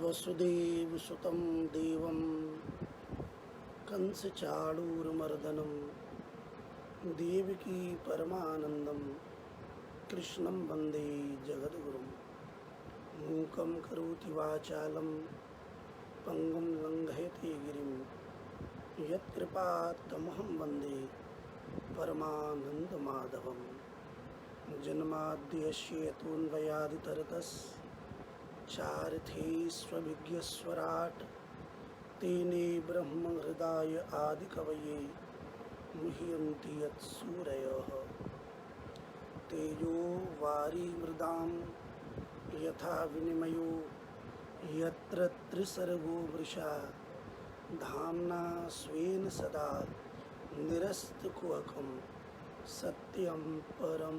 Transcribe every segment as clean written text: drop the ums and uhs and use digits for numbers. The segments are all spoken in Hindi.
वसुदेवसुतं देवं कंसचाणूरमर्दनं देवकी परमानन्दं कृष्णं वन्दे जगद्गुरुं। मूकं करोति वाचालं पंगुं लंघयते गिरिं यत्कृपात्तमहं वन्दे परमानन्दमाधवं। जन्माद्यस्य यतोऽन्वयादितरतश्चार्थेष्वभिज्ञस्वराट् तेने ब्रह्महृदाय आदिकवये मुह्यन्ति यत्सूरयः। तेजो वारिमृदां यथा विनिमयो यत्र त्रिसर्गो वृषा धाम्ना स्वेन सदा निरस्तकुहकं सत्यं परं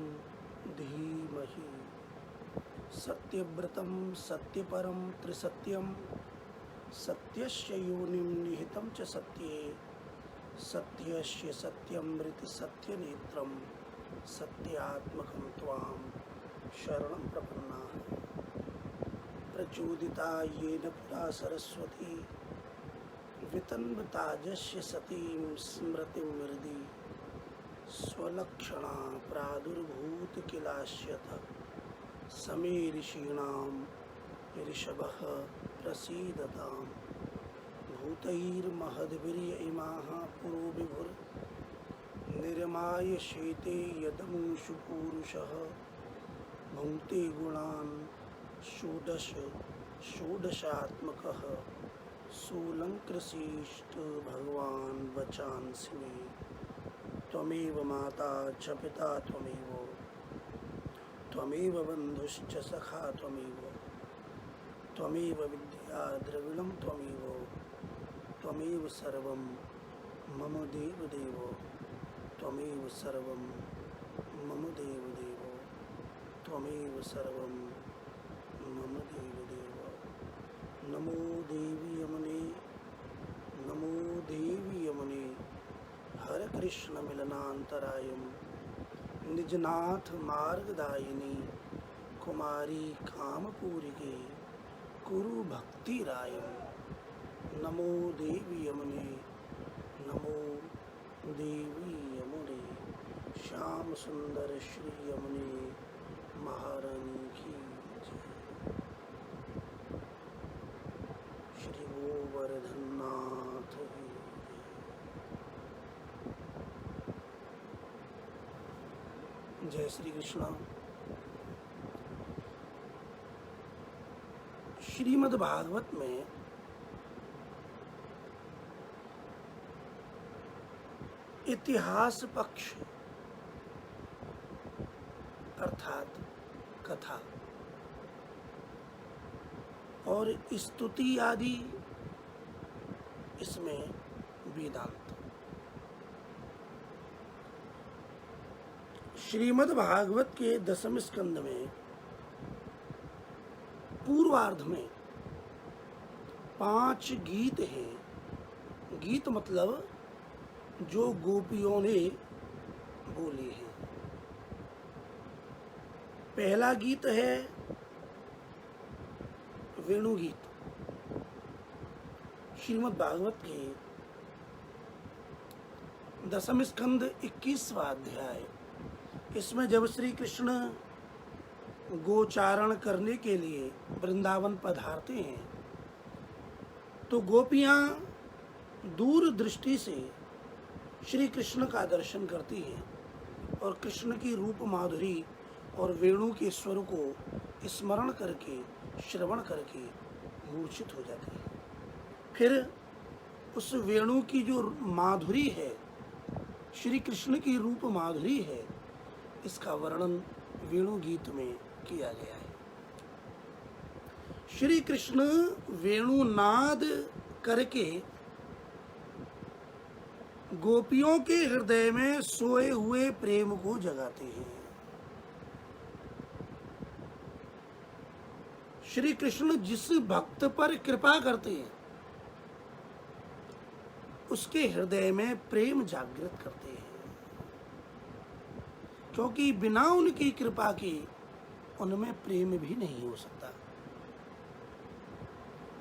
धीमहि। सत्यव्रतं सत्यपरं त्रिसत्यं सत्यस्य योनिं निहितं च सत्ये सत्यस्य सत्यमृत सत्यनेत्रं सत्यात्मकं त्वां शरणं प्रपन्नाः। प्रचोदिता येन पुरा सरस्वती वितन्वताजस्य सतीं स्मृतिं हृदि स्वलक्षणा प्रादुर्भूत किलास्यतः समे ऋषीणां ऋषभः प्रसीदतां। भूतैर्महद्भिर्य इमाः पुरो विभुर्निर्माय शेते यदमुषु पूरुषः भुङ्क्ते गुणान् षोडशात्मकः सोऽलङ्कृशिष्ट भगवान् वचांसि मे। त्वमेव माता च पिता त्वमेव त्वमेव बन्धुश्च सखा त्वमेव त्वमेव विद्या द्रविणं त्वमेव त्वमेव सर्वं मम देवदेव त्वमेव सर्वं मम देवदेव त्वमेव सर्वं मम देवदेव। नमो देवी यमुने नमो देवी यमुने हर कृष्ण मिलनान्तरायं निजनाथ मार्गदायिनी कुमारी कामपूरिके कुरु भक्तिरायं। नमो देवी यमुने नमो देवी यमुने। श्याम सुंदर श्री यमुने महारानी की जय। श्री गोवर्धननाथ की जय। जय श्री कृष्ण। श्रीमद् भागवत में इतिहास पक्ष अर्थात कथा और स्तुति आदि, इसमें वेदांत। श्रीमद् भागवत के 10वें स्कंद में पूर्वार्ध में 5 गीत हैं। गीत मतलब जो गोपियों ने बोले हैं। पहला गीत है वेणु गीत। श्रीमद् भागवत के 10वें स्कंद 21वां अध्याय। इसमें जब श्री कृष्ण गोचारण करने के लिए वृंदावन पधारते हैं तो गोपियां दूर दृष्टि से श्री कृष्ण का दर्शन करती हैं और कृष्ण की रूप माधुरी और वेणु के स्वर को स्मरण करके श्रवण करके मूर्छित हो जाती है। फिर उस वेणु की जो माधुरी है, श्री कृष्ण की रूप माधुरी है, इसका वर्णन वेणु गीत में किया गया है। श्री कृष्ण वेणुनाद करके गोपियों के हृदय में सोए हुए प्रेम को जगाते हैं। श्री कृष्ण जिस भक्त पर कृपा करते हैं उसके हृदय में प्रेम जागृत करते हैं, क्योंकि बिना उनकी कृपा के उनमें प्रेम भी नहीं हो सकता।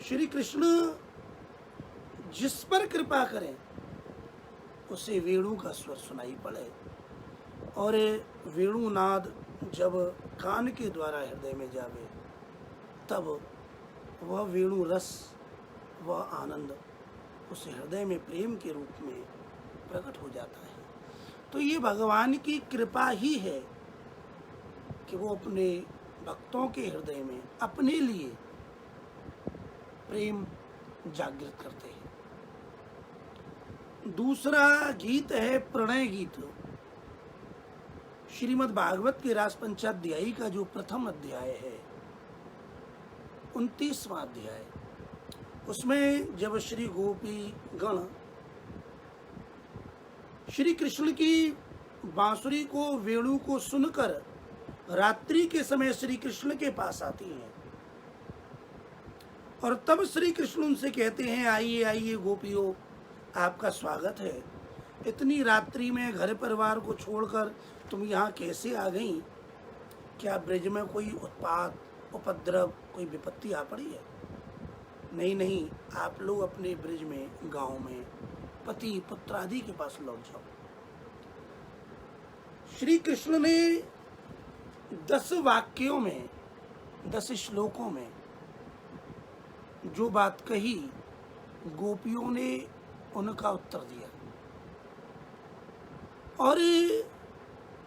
श्री कृष्ण जिस पर कृपा करें उसे वेणु का स्वर सुनाई पड़े, और वेणुनाद जब कान के द्वारा हृदय में जावे तब वह वेणु रस, वह आनंद उस हृदय में प्रेम के रूप में प्रकट हो जाता है। तो ये भगवान की कृपा ही है कि वो अपने भक्तों के हृदय में अपने लिए प्रेम जागृत करते हैं। दूसरा गीत है प्रणय गीत। श्रीमद् भागवत के रास पंचाध्यायी का जो प्रथम अध्याय है, 29वां अध्याय, उसमें जब श्री गोपी गण श्री कृष्ण की बांसुरी को, वेणु को सुनकर रात्रि के समय श्री कृष्ण के पास आती हैं, और तब श्री कृष्ण उनसे कहते हैं, आइए आइए गोपियों, आपका स्वागत है। इतनी रात्रि में घर परिवार को छोड़कर तुम यहाँ कैसे आ गई? क्या ब्रज में कोई उत्पात, उपद्रव, कोई विपत्ति आ पड़ी है? नहीं नहीं, आप लोग अपने ब्रज में, गांव में पति पुत्र आदि के पास लौट जाओ। श्री कृष्ण ने 10 वाक्यों में, 10 श्लोकों में जो बात कही, गोपियों ने उनका उत्तर दिया, और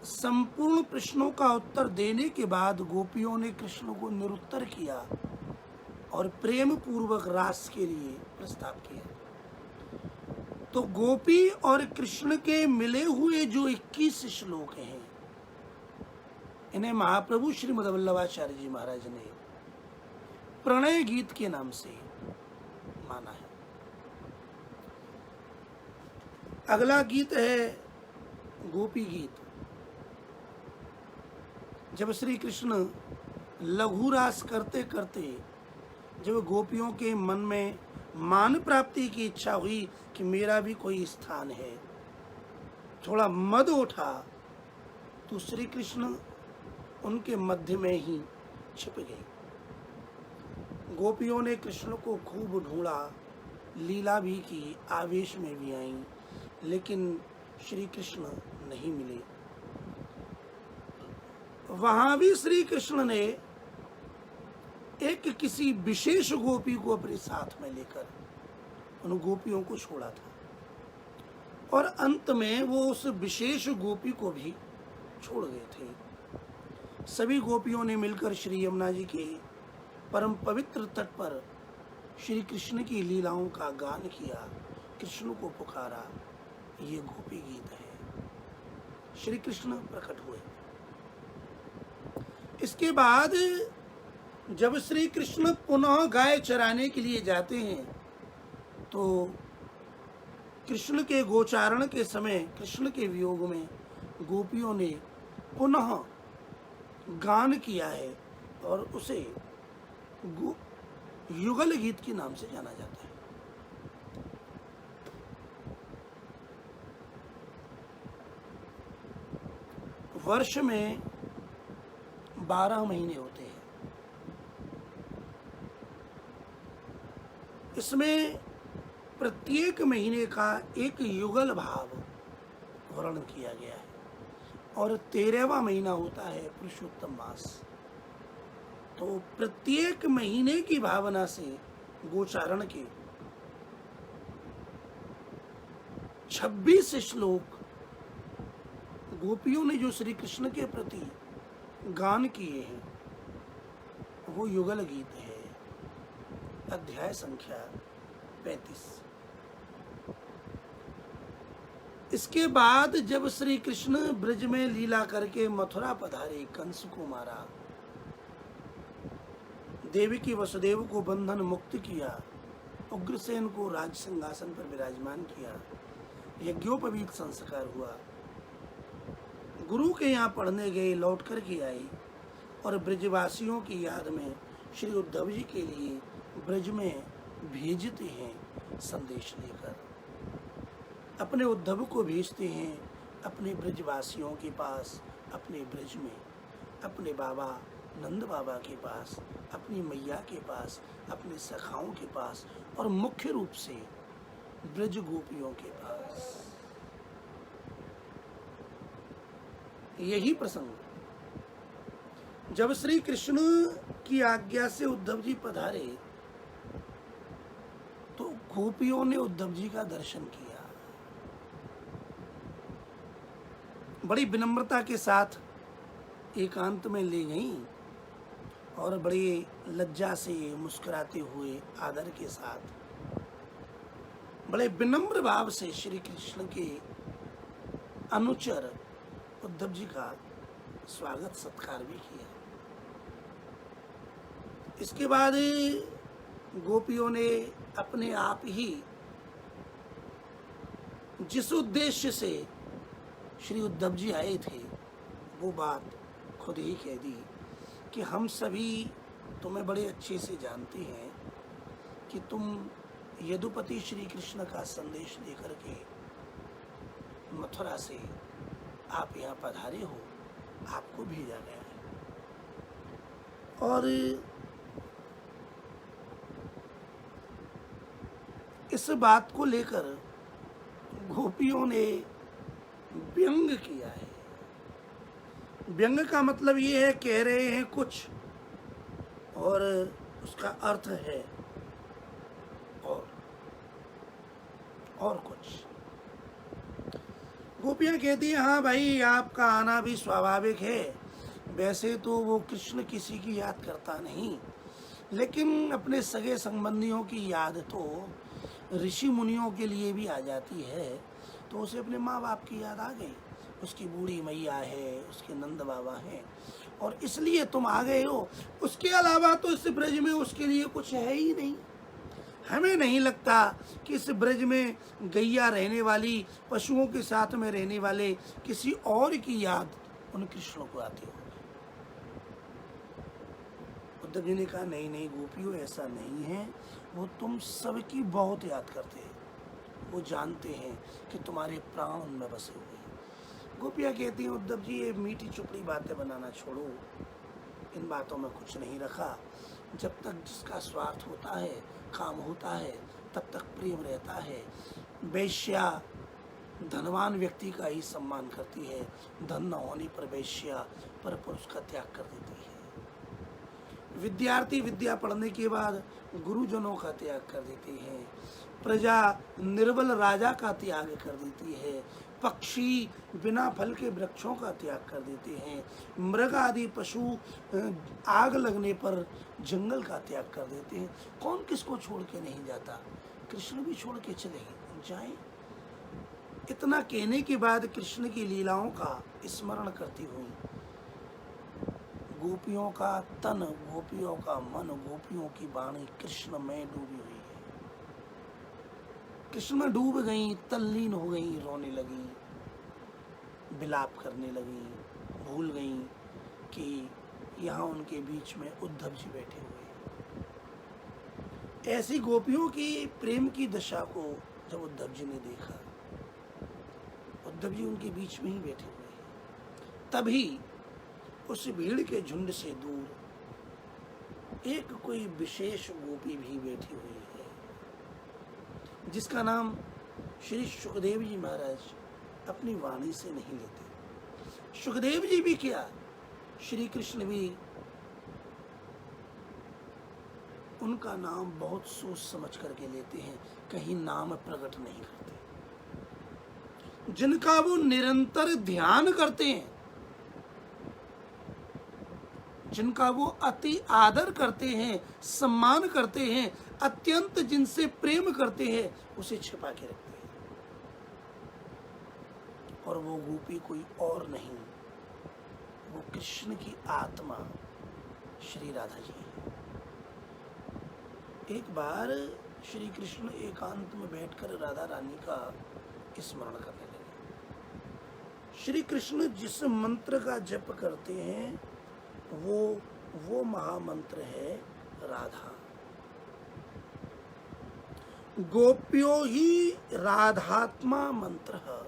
संपूर्ण प्रश्नों का उत्तर देने के बाद गोपियों ने कृष्ण को निरुत्तर किया और प्रेम पूर्वक रास के लिए प्रस्ताव किया। तो गोपी और कृष्ण के मिले हुए जो 21 श्लोक हैं, इन्हें महाप्रभु श्रीमद् वल्लभाचार्य जी महाराज ने प्रणय गीत के नाम से माना है। अगला गीत है गोपी गीत। जब श्री कृष्ण लघु रास करते करते जब गोपियों के मन में मान प्राप्ति की इच्छा हुई कि मेरा भी कोई स्थान है, थोड़ा मद उठा, तो श्री कृष्ण उनके मध्य में ही छिप गए। गोपियों ने कृष्ण को खूब ढूंढा, लीला भी की, आवेश में भी आई, लेकिन श्री कृष्ण नहीं मिले। वहां भी श्री कृष्ण ने एक किसी विशेष गोपी को अपने साथ में लेकर उन गोपियों को छोड़ा था, और अंत में वो उस विशेष गोपी को भी छोड़ गए थे। सभी गोपियों ने मिलकर श्री यमुना जी के परम पवित्र तट पर श्री कृष्ण की लीलाओं का गान किया, कृष्ण को पुकारा। ये गोपी गीत है। श्री कृष्ण प्रकट हुए। इसके बाद जब श्री कृष्ण पुनः गाय चराने के लिए जाते हैं, तो कृष्ण के गोचारण के समय, कृष्ण के वियोग में गोपियों ने पुनः गान किया है, और उसे युगल गीत के नाम से जाना जाता है। वर्ष में 12 महीने होते हैं। इसमें प्रत्येक महीने का एक युगल भाव वर्णन किया गया है, और 13वां महीना होता है पुरुषोत्तम मास। तो प्रत्येक महीने की भावना से गोचारण के 26 श्लोक गोपियों ने जो श्री कृष्ण के प्रति गान किए हैं, वो युगल गीत है। अध्याय संख्या 35। इसके बाद जब श्री कृष्ण ब्रज में लीला करके मथुरा पधारे, कंस को मारा, देवकी वसुदेव को बंधन मुक्त किया, उग्रसेन को राज सिंहासन पर विराजमान किया, यज्ञोपवीत संस्कार हुआ, गुरु के यहाँ पढ़ने गए, लौट कर के आए, और ब्रजवासियों की याद में श्री उद्धव जी के लिए ब्रज में भेजते हैं संदेश लेकर। अपने उद्धव को भेजते हैं अपने ब्रजवासियों के पास, अपने ब्रज में, अपने बाबा नंद बाबा के पास अपनी मैया के पास, अपने सखाओं के पास और मुख्य रूप से ब्रज गोपियों के पास। यही प्रसंग जब श्री कृष्ण की आज्ञा से उद्धव जी पधारे तो गोपियों ने उद्धव जी का दर्शन किया, बड़ी विनम्रता के साथ एकांत में ले गईं और बड़ी लज्जा से मुस्कुराते हुए आदर के साथ बड़े विनम्र भाव से श्री कृष्ण के अनुचर उद्धव जी का स्वागत सत्कार भी किया। इसके बाद गोपियों ने अपने आप ही जिस उद्देश्य से श्री उद्धव जी आए थे वो बात खुद ही कह दी कि हम सभी तुम्हें बड़े अच्छे से जानते हैं कि तुम यदुपति श्री कृष्ण का संदेश लेकर के मथुरा से आप यहाँ पधारे हो, आपको भेजा गया है। और इस बात को लेकर गोपियों ने व्यंग किया है। व्यंग का मतलब ये है, कह रहे हैं कुछ और उसका अर्थ है और कुछ। गोपियाँ कहती हैं हाँ भाई, आपका आना भी स्वाभाविक है, वैसे तो वो कृष्ण किसी की याद करता नहीं, लेकिन अपने सगे संबंधियों की याद तो ऋषि मुनियों के लिए भी आ जाती है, तो उसे अपने माँ बाप की याद आ गई। उसकी बूढ़ी मैया है, उसके नंद बाबा हैं, और इसलिए तुम आ गए हो। उसके अलावा तो इस ब्रज में उसके लिए कुछ है ही नहीं। हमें नहीं लगता कि इस ब्रज में गैया रहने वाली, पशुओं के साथ में रहने वाले किसी और की याद उन कृष्णों को आती हो। उद्धव जी ने कहा नहीं नहीं गोपियों, ऐसा नहीं है, वो तुम सबकी बहुत याद करते हैं, वो जानते हैं कि तुम्हारे प्राण उनमें बसे हुए हैं। गोपियाँ कहती हैं उद्धव जी ये मीठी चुपड़ी बातें बनाना छोड़ो, इन बातों में कुछ नहीं रखा। जब तक जिसका स्वार्थ होता है, काम होता है, तब तक प्रेम रहता है। वैश्या धनवान व्यक्ति का ही सम्मान करती है, धन न होने पर वैश्या पर पुरुष का त्याग कर देती है। विद्यार्थी विद्या पढ़ने के बाद गुरुजनों का त्याग कर देते हैं। प्रजा निर्बल राजा का त्याग कर देती है। पक्षी बिना फल के वृक्षों का त्याग कर देते हैं। मृग आदि पशु आग लगने पर जंगल का त्याग कर देते हैं। कौन किसको छोड़ के नहीं जाता? कृष्ण भी छोड़ के चले जाएं। इतना कहने के बाद कृष्ण की लीलाओं का स्मरण करती हुई गोपियों का तन, गोपियों का मन, गोपियों की वाणी कृष्ण में डूबी हुई है। कृष्ण में डूब गई, तल्लीन हो गई, रोने लगी, विलाप करने लगी, भूल गई कि यहाँ उनके बीच में उद्धव जी बैठे हुए। ऐसी गोपियों की प्रेम की दशा को जब उद्धव जी ने देखा, उद्धव जी उनके बीच में ही बैठे हुए हैं, तभी उस भीड़ के झुंड से दूर एक कोई विशेष गोपी भी बैठी हुई है, जिसका नाम श्री सुखदेव जी महाराज अपनी वाणी से नहीं लेते। सुखदेव जी भी क्या, श्री कृष्ण भी उनका नाम बहुत सोच समझ करके लेते हैं, कहीं नाम प्रकट नहीं करते। जिनका वो निरंतर ध्यान करते हैं, जिनका वो अति आदर करते हैं, सम्मान करते हैं, अत्यंत जिनसे प्रेम करते हैं, उसे छिपा के रखते हैं। और वो गोपी कोई और नहीं, वो कृष्ण की आत्मा श्री राधा जी है। एक बार श्री कृष्ण एकांत में बैठकर राधा रानी का स्मरण करने लगे। श्री कृष्ण जिस मंत्र का जप करते हैं वो महामंत्र है राधा। गोप्यो ही राधात्मा मंत्र है।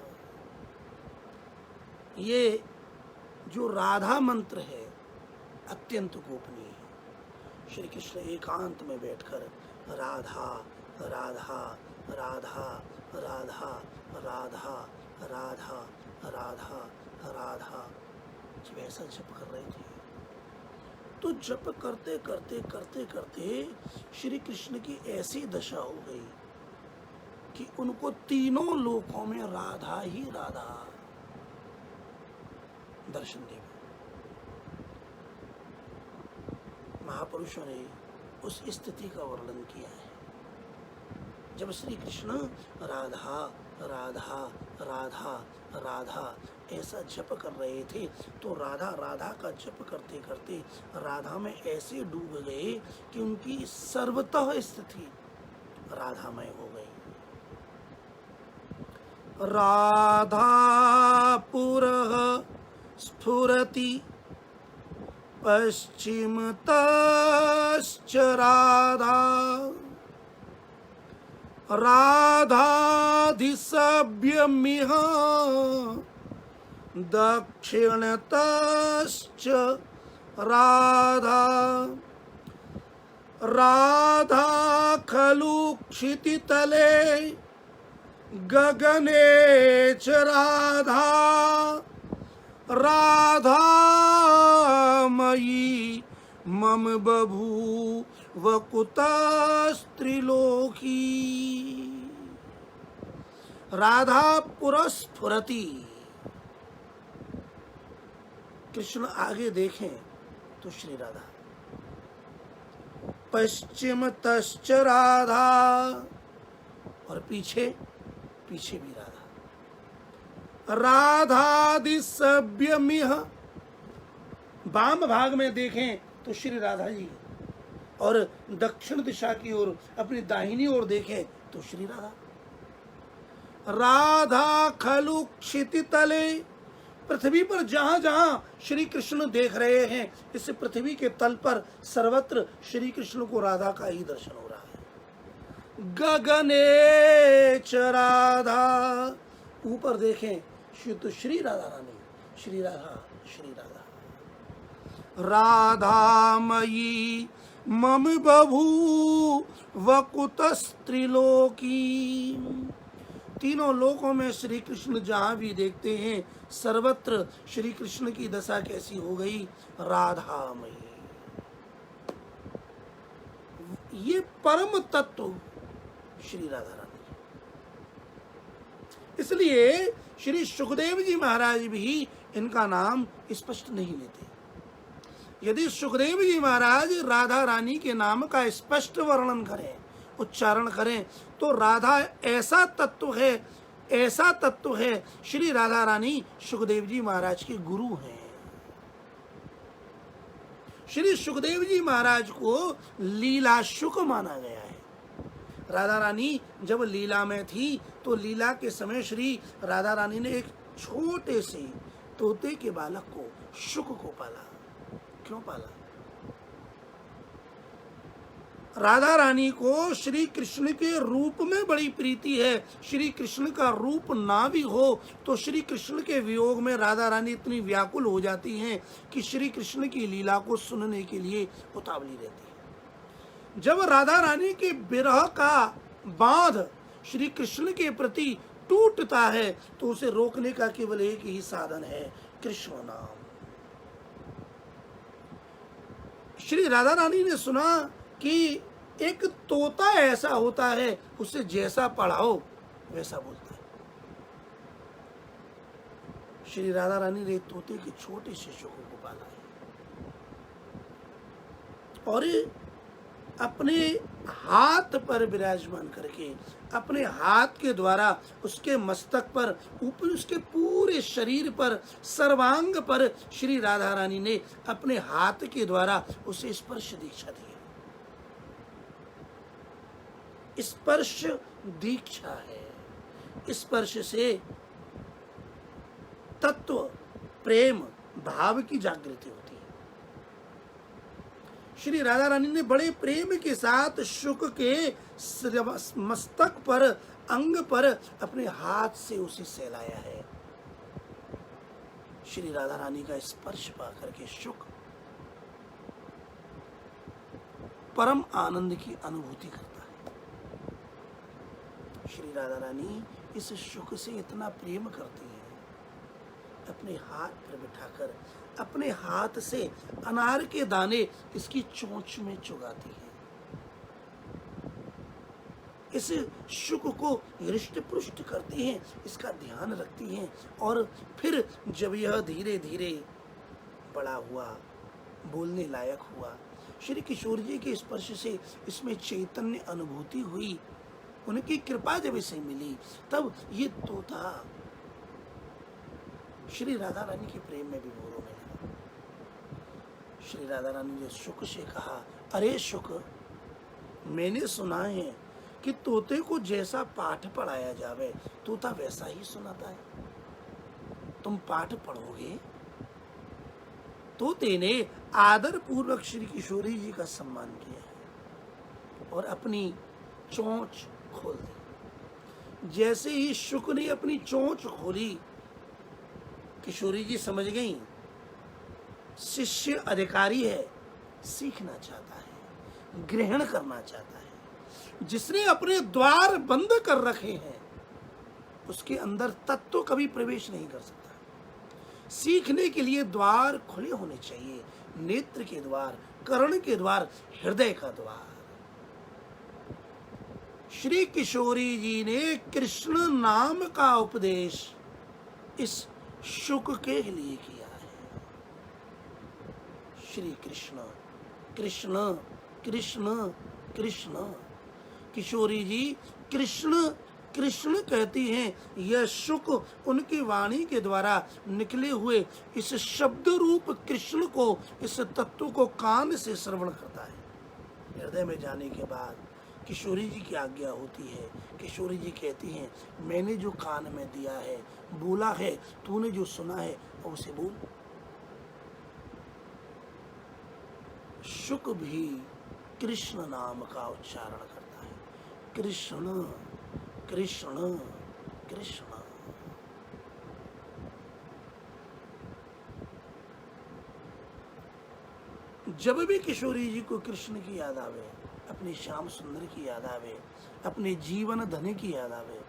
ये जो राधा मंत्र है अत्यंत गोपनीय है। श्री कृष्ण एकांत में बैठकर राधा राधा राधा राधा राधा राधा राधा राधा जब ऐसा जप कर रहे थे, तो जप करते करते करते करते श्री कृष्ण की ऐसी दशा हो गई कि उनको तीनों लोकों में राधा ही राधा दर्शन दे। महापुरुषों ने उस स्थिति का वर्णन किया है जब श्री कृष्ण राधा राधा राधा राधा ऐसा जप कर रहे थे, तो राधा राधा का जप करते करते राधा में ऐसे डूब गए कि उनकी सर्वतः स्थिति राधामय हो गई। राधा पुरः स्फुरति पश्चिमतश्च राधा राधाधिसभ्यमिह दक्षिणतश्च राधा राधा खलु क्षितितले गगने च राधा राधामयी मम बभूव कुतस्त्रिलोकी। राधा पुरस्फुरति, कृष्ण आगे देखें तो श्री राधा, पश्चिम तश्च राधा, और पीछे पीछे भी राधा, राधादिसभ्यमिह, वाम भाग में देखें तो श्री राधा जी, और दक्षिण दिशा की ओर अपनी दाहिनी ओर देखें तो श्री राधा। राधा खलु क्षितितले, पृथ्वी पर जहां जहां श्री कृष्ण देख रहे हैं, इस पृथ्वी के तल पर सर्वत्र श्री कृष्ण को राधा का ही दर्शन हो रहा है। गगने च राधा, ऊपर देखें तो श्री राधा रानी, श्री राधा श्री राधा। राधामयी मम बभूव कुतस्त्रिलोकी, तीनों लोकों में श्री कृष्ण जहां भी देखते हैं सर्वत्र श्री कृष्ण की दशा कैसी हो गई, राधामयी। ये परम तत्व श्री राधा रानी। इसलिए श्री सुखदेव जी महाराज भी इनका नाम स्पष्ट नहीं लेते। यदि सुखदेव जी महाराज राधा रानी के नाम का स्पष्ट वर्णन करें, उच्चारण करें, तो राधा ऐसा तत्व है, ऐसा तत्व है। श्री राधा रानी सुखदेव जी महाराज के गुरु हैं। श्री सुखदेव जी महाराज को लीला शुक माना गया है। राधा रानी जब लीला में थी तो लीला के समय श्री राधा रानी ने एक छोटे से तोते के बालक को, शुक को पाला। क्यों पाला? राधा रानी को श्री कृष्ण के रूप में बड़ी प्रीति है। श्री कृष्ण का रूप ना भी हो तो श्री कृष्ण के वियोग में राधा रानी इतनी व्याकुल हो जाती हैं कि श्री कृष्ण की लीला को सुनने के लिए उतावली रहती है। जब राधा रानी के विरह का बांध श्री कृष्ण के प्रति टूटता है तो उसे रोकने का केवल एक ही साधन है, कृष्ण नाम। श्री राधा रानी ने सुना कि एक तोता ऐसा होता है, उसे जैसा पढ़ाओ वैसा बोलता है। श्री राधा रानी ने तोते के छोटे शिशु को पाला है और अपने हाथ पर विराजमान करके, अपने हाथ के द्वारा उसके मस्तक पर, ऊपर उसके पूरे शरीर पर, सर्वांग पर श्री राधा रानी ने अपने हाथ के द्वारा उसे स्पर्श दीक्षा दी। स्पर्श दीक्षा है। स्पर्श से तत्व, प्रेम, भाव की जागृति होती है। श्री राधा रानी ने बड़े प्रेम के साथ शुक के मस्तक पर, अंग पर अपने हाथ से उसे सहलाया है। श्री राधा रानी का स्पर्श पा करके शुक परम आनंद की अनुभूति करता है। श्री राधा रानी इस शुक से इतना प्रेम करती है, अपने हाथ पर बिठाकर अपने हाथ से अनार के दाने इसकी चोंच में चुगाती है। इस शुक को हृष्ट पुष्ट करती हैं, इसका ध्यान रखती हैं, और फिर जब यह धीरे धीरे बड़ा हुआ, बोलने लायक हुआ, श्री किशोर जी के स्पर्श से इसमें चैतन्य अनुभूति हुई, उनकी कृपा जब इसे मिली, तब ये तोता श्री राधा रानी के प्रेम में विभोर होने लगा। श्री राधा रानी ने शुक से कहा, अरे शुक, मैंने सुना है कि तोते को जैसा पाठ पढ़ाया जावे तोता वैसा ही सुनाता है। तुम पाठ पढ़ोगे? तोते ने आदर पूर्वक श्री किशोरी जी का सम्मान किया है और अपनी चोंच खोल दी। जैसे ही शुक ने अपनी चोंच खोली, किशोरी जी समझ गई शिष्य अधिकारी है, सीखना चाहता है, ग्रहण करना चाहता है। जिसने अपने द्वार बंद कर रखे हैं उसके अंदर तत्व कभी प्रवेश नहीं कर सकता। सीखने के लिए द्वार खुले होने चाहिए, नेत्र के द्वार, कर्ण के द्वार, हृदय का द्वार। श्री किशोरी जी ने कृष्ण नाम का उपदेश इस शुक के लिए किया है। श्री कृष्ण कृष्ण कृष्ण कृष्ण। किशोरी जी कृष्ण कृष्ण कहती हैं। यह शुक उनकी वाणी के द्वारा निकले हुए इस शब्द रूप कृष्ण को, इस तत्व को कान से श्रवण करता है। हृदय में जाने के बाद किशोरी जी की आज्ञा होती है। किशोरी जी कहती हैं, मैंने जो कान में दिया है, बोला है, तूने जो सुना है उसे बोल। शुक भी कृष्ण नाम का उच्चारण करता है, कृष्ण कृष्ण कृष्ण। जब भी किशोरी जी को कृष्ण की याद आवे, अपने श्याम सुंदर की याद आवे, अपने जीवन धन की याद आवे,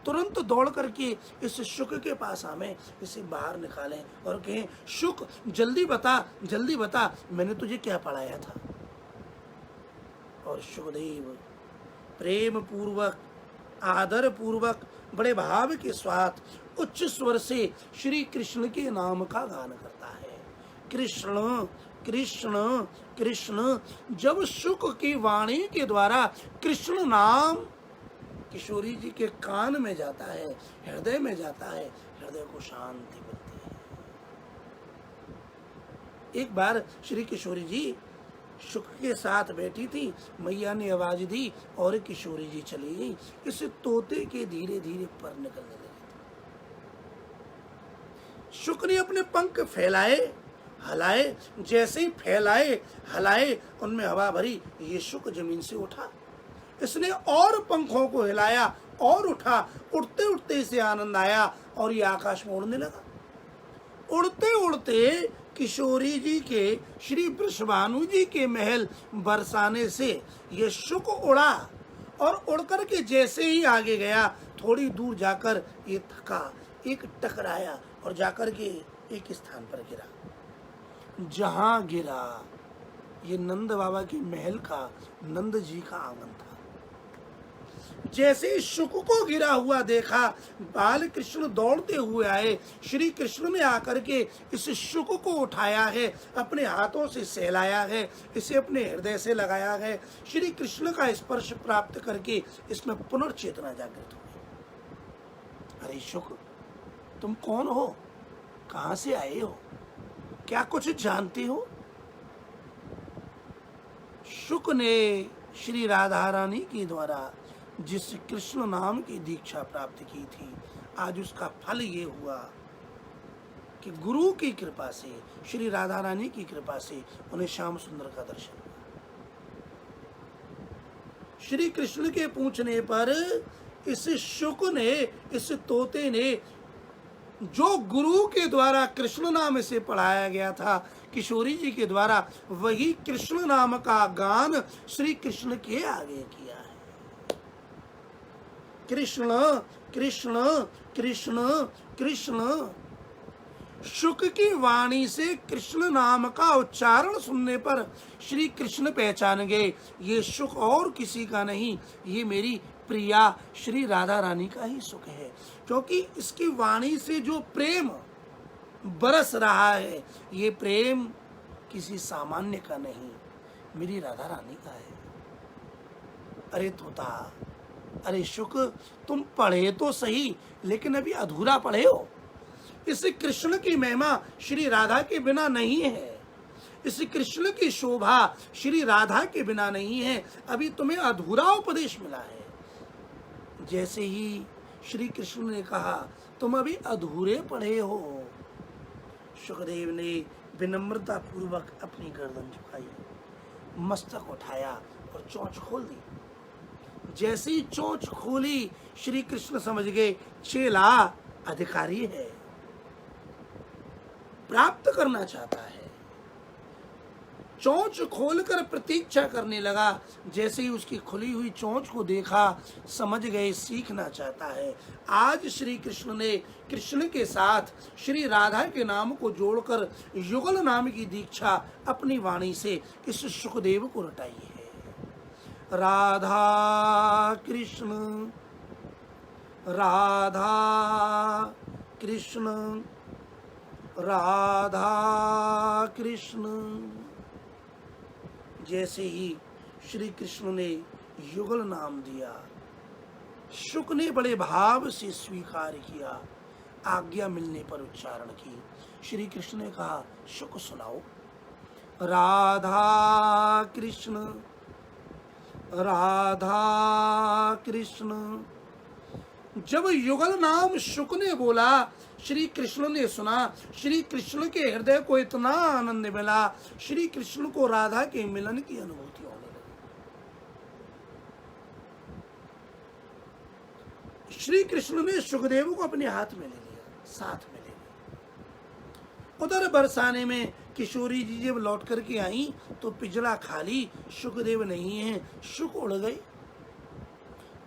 तुरंत दौड़ करके इस शुक के पास आवे, इसे बाहर निकालें और कहें, शुक जल्दी बता मैंने तुझे क्या पढ़ाया था। और शुकदेव प्रेम पूर्वक, आदर पूर्वक, बड़े भाव के साथ उच्च स्वर से श्री कृष्ण के नाम का गान करता है, कृष्ण कृष्ण कृष्ण। जब शुक की वाणी के द्वारा कृष्ण नाम किशोरी जी के कान में जाता है, हृदय में जाता है, हृदय को शांति मिलती है। एक बार श्री किशोरी जी शुक के साथ बैठी थी, मैया ने आवाज दी और किशोरी जी चली गई। इस तोते के धीरे धीरे पर निकलने लगे थे। शुक ने अपने पंख फैलाए, हलाए, जैसे ही फैलाए हलाए उनमें हवा भरी, ये शुक जमीन से उठा। इसने और पंखों को हिलाया और उठा। उड़ते उड़ते इसे आनंद आया और ये आकाश में उड़ने लगा। उड़ते उड़ते किशोरी जी के, श्री वृषभानु जी के महल बरसाने से ये शुक उड़ा और उड़ करके जैसे ही आगे गया, थोड़ी दूर जाकर ये थका, एक टकराया और जाकर के एक स्थान पर गिरा। जहां गिरा ये नंद बाबा के महल का, नंद जी का आंगन था। जैसे शुक को गिरा हुआ देखा, बाल कृष्ण दौड़ते हुए आए। श्री कृष्ण ने आकर के इस शुक को उठाया है, अपने हाथों से सहलाया है, इसे अपने हृदय से लगाया है। श्री कृष्ण का स्पर्श प्राप्त करके इसमें पुनर्चेतना जागृत हो गई। अरे शुक, तुम कौन हो? कहां से आए हो? क्या कुछ जानते हो? शुक ने श्री राधा रानी के द्वारा जिस कृष्ण नाम की दीक्षा प्राप्त की थी, आज उसका फल ये हुआ कि गुरु की कृपा से, श्री राधा रानी की कृपा से उन्हें श्याम सुंदर का दर्शन हुआ। श्री कृष्ण के पूछने पर इस शुक ने, इस तोते ने, जो गुरु के द्वारा कृष्ण नाम इसे पढ़ाया गया था, किशोरी जी के द्वारा वही कृष्ण नाम का गान श्री कृष्ण के आगे किया है। कृष्ण कृष्ण कृष्ण कृष्ण। शुक की वाणी से कृष्ण नाम का उच्चारण सुनने पर श्री कृष्ण पहचान गए, ये सुख और किसी का नहीं, ये मेरी प्रिया श्री राधा रानी का ही सुख है। क्योंकि इसकी वाणी से जो प्रेम बरस रहा है, ये प्रेम किसी सामान्य का नहीं, मेरी राधा रानी का है। अरे तोता, अरे शुक, तुम पढ़े तो सही, लेकिन अभी अधूरा पढ़े हो। इस कृष्ण की महिमा श्री राधा के बिना नहीं है, इस कृष्ण की शोभा श्री राधा के बिना नहीं है। अभी तुम्हें अधूरा उपदेश मिला है। जैसे ही श्री कृष्ण ने कहा तुम अभी अधूरे पढ़े हो, सुखदेव ने विनम्रता पूर्वक अपनी गर्दन झुकाई, मस्तक उठाया और चोंच खोल दी। जैसे ही चोंच खोली, श्री कृष्ण समझ गए चेला अधिकारी है, प्राप्त करना चाहता है। चोंच खोलकर प्रतीक्षा करने लगा। जैसे ही उसकी खुली हुई चोंच को देखा, समझ गए सीखना चाहता है। आज श्री कृष्ण ने कृष्ण के साथ श्री राधा के नाम को जोड़कर युगल नाम की दीक्षा अपनी वाणी से इस सुखदेव को रटाई है। राधा कृष्ण राधा कृष्ण राधा कृष्ण। जैसे ही श्री कृष्ण ने युगल नाम दिया, शुक ने बड़े भाव से स्वीकार किया। आज्ञा मिलने पर उच्चारण की। श्री कृष्ण ने कहा शुक सुनाओ। राधा कृष्ण राधा कृष्ण। जब युगल नाम शुक ने बोला, श्री कृष्ण ने सुना। श्री कृष्ण के हृदय को इतना आनंद मिला, श्री कृष्ण को राधा के मिलन की अनुभूति होने लगी। श्री कृष्ण ने सुखदेव को अपने हाथ में ले लिया, साथ में ले लिया। उधर बरसाने में किशोरी जी जब लौट करके आई तो पिंजरा खाली, सुखदेव नहीं है, शुक उड़ गए।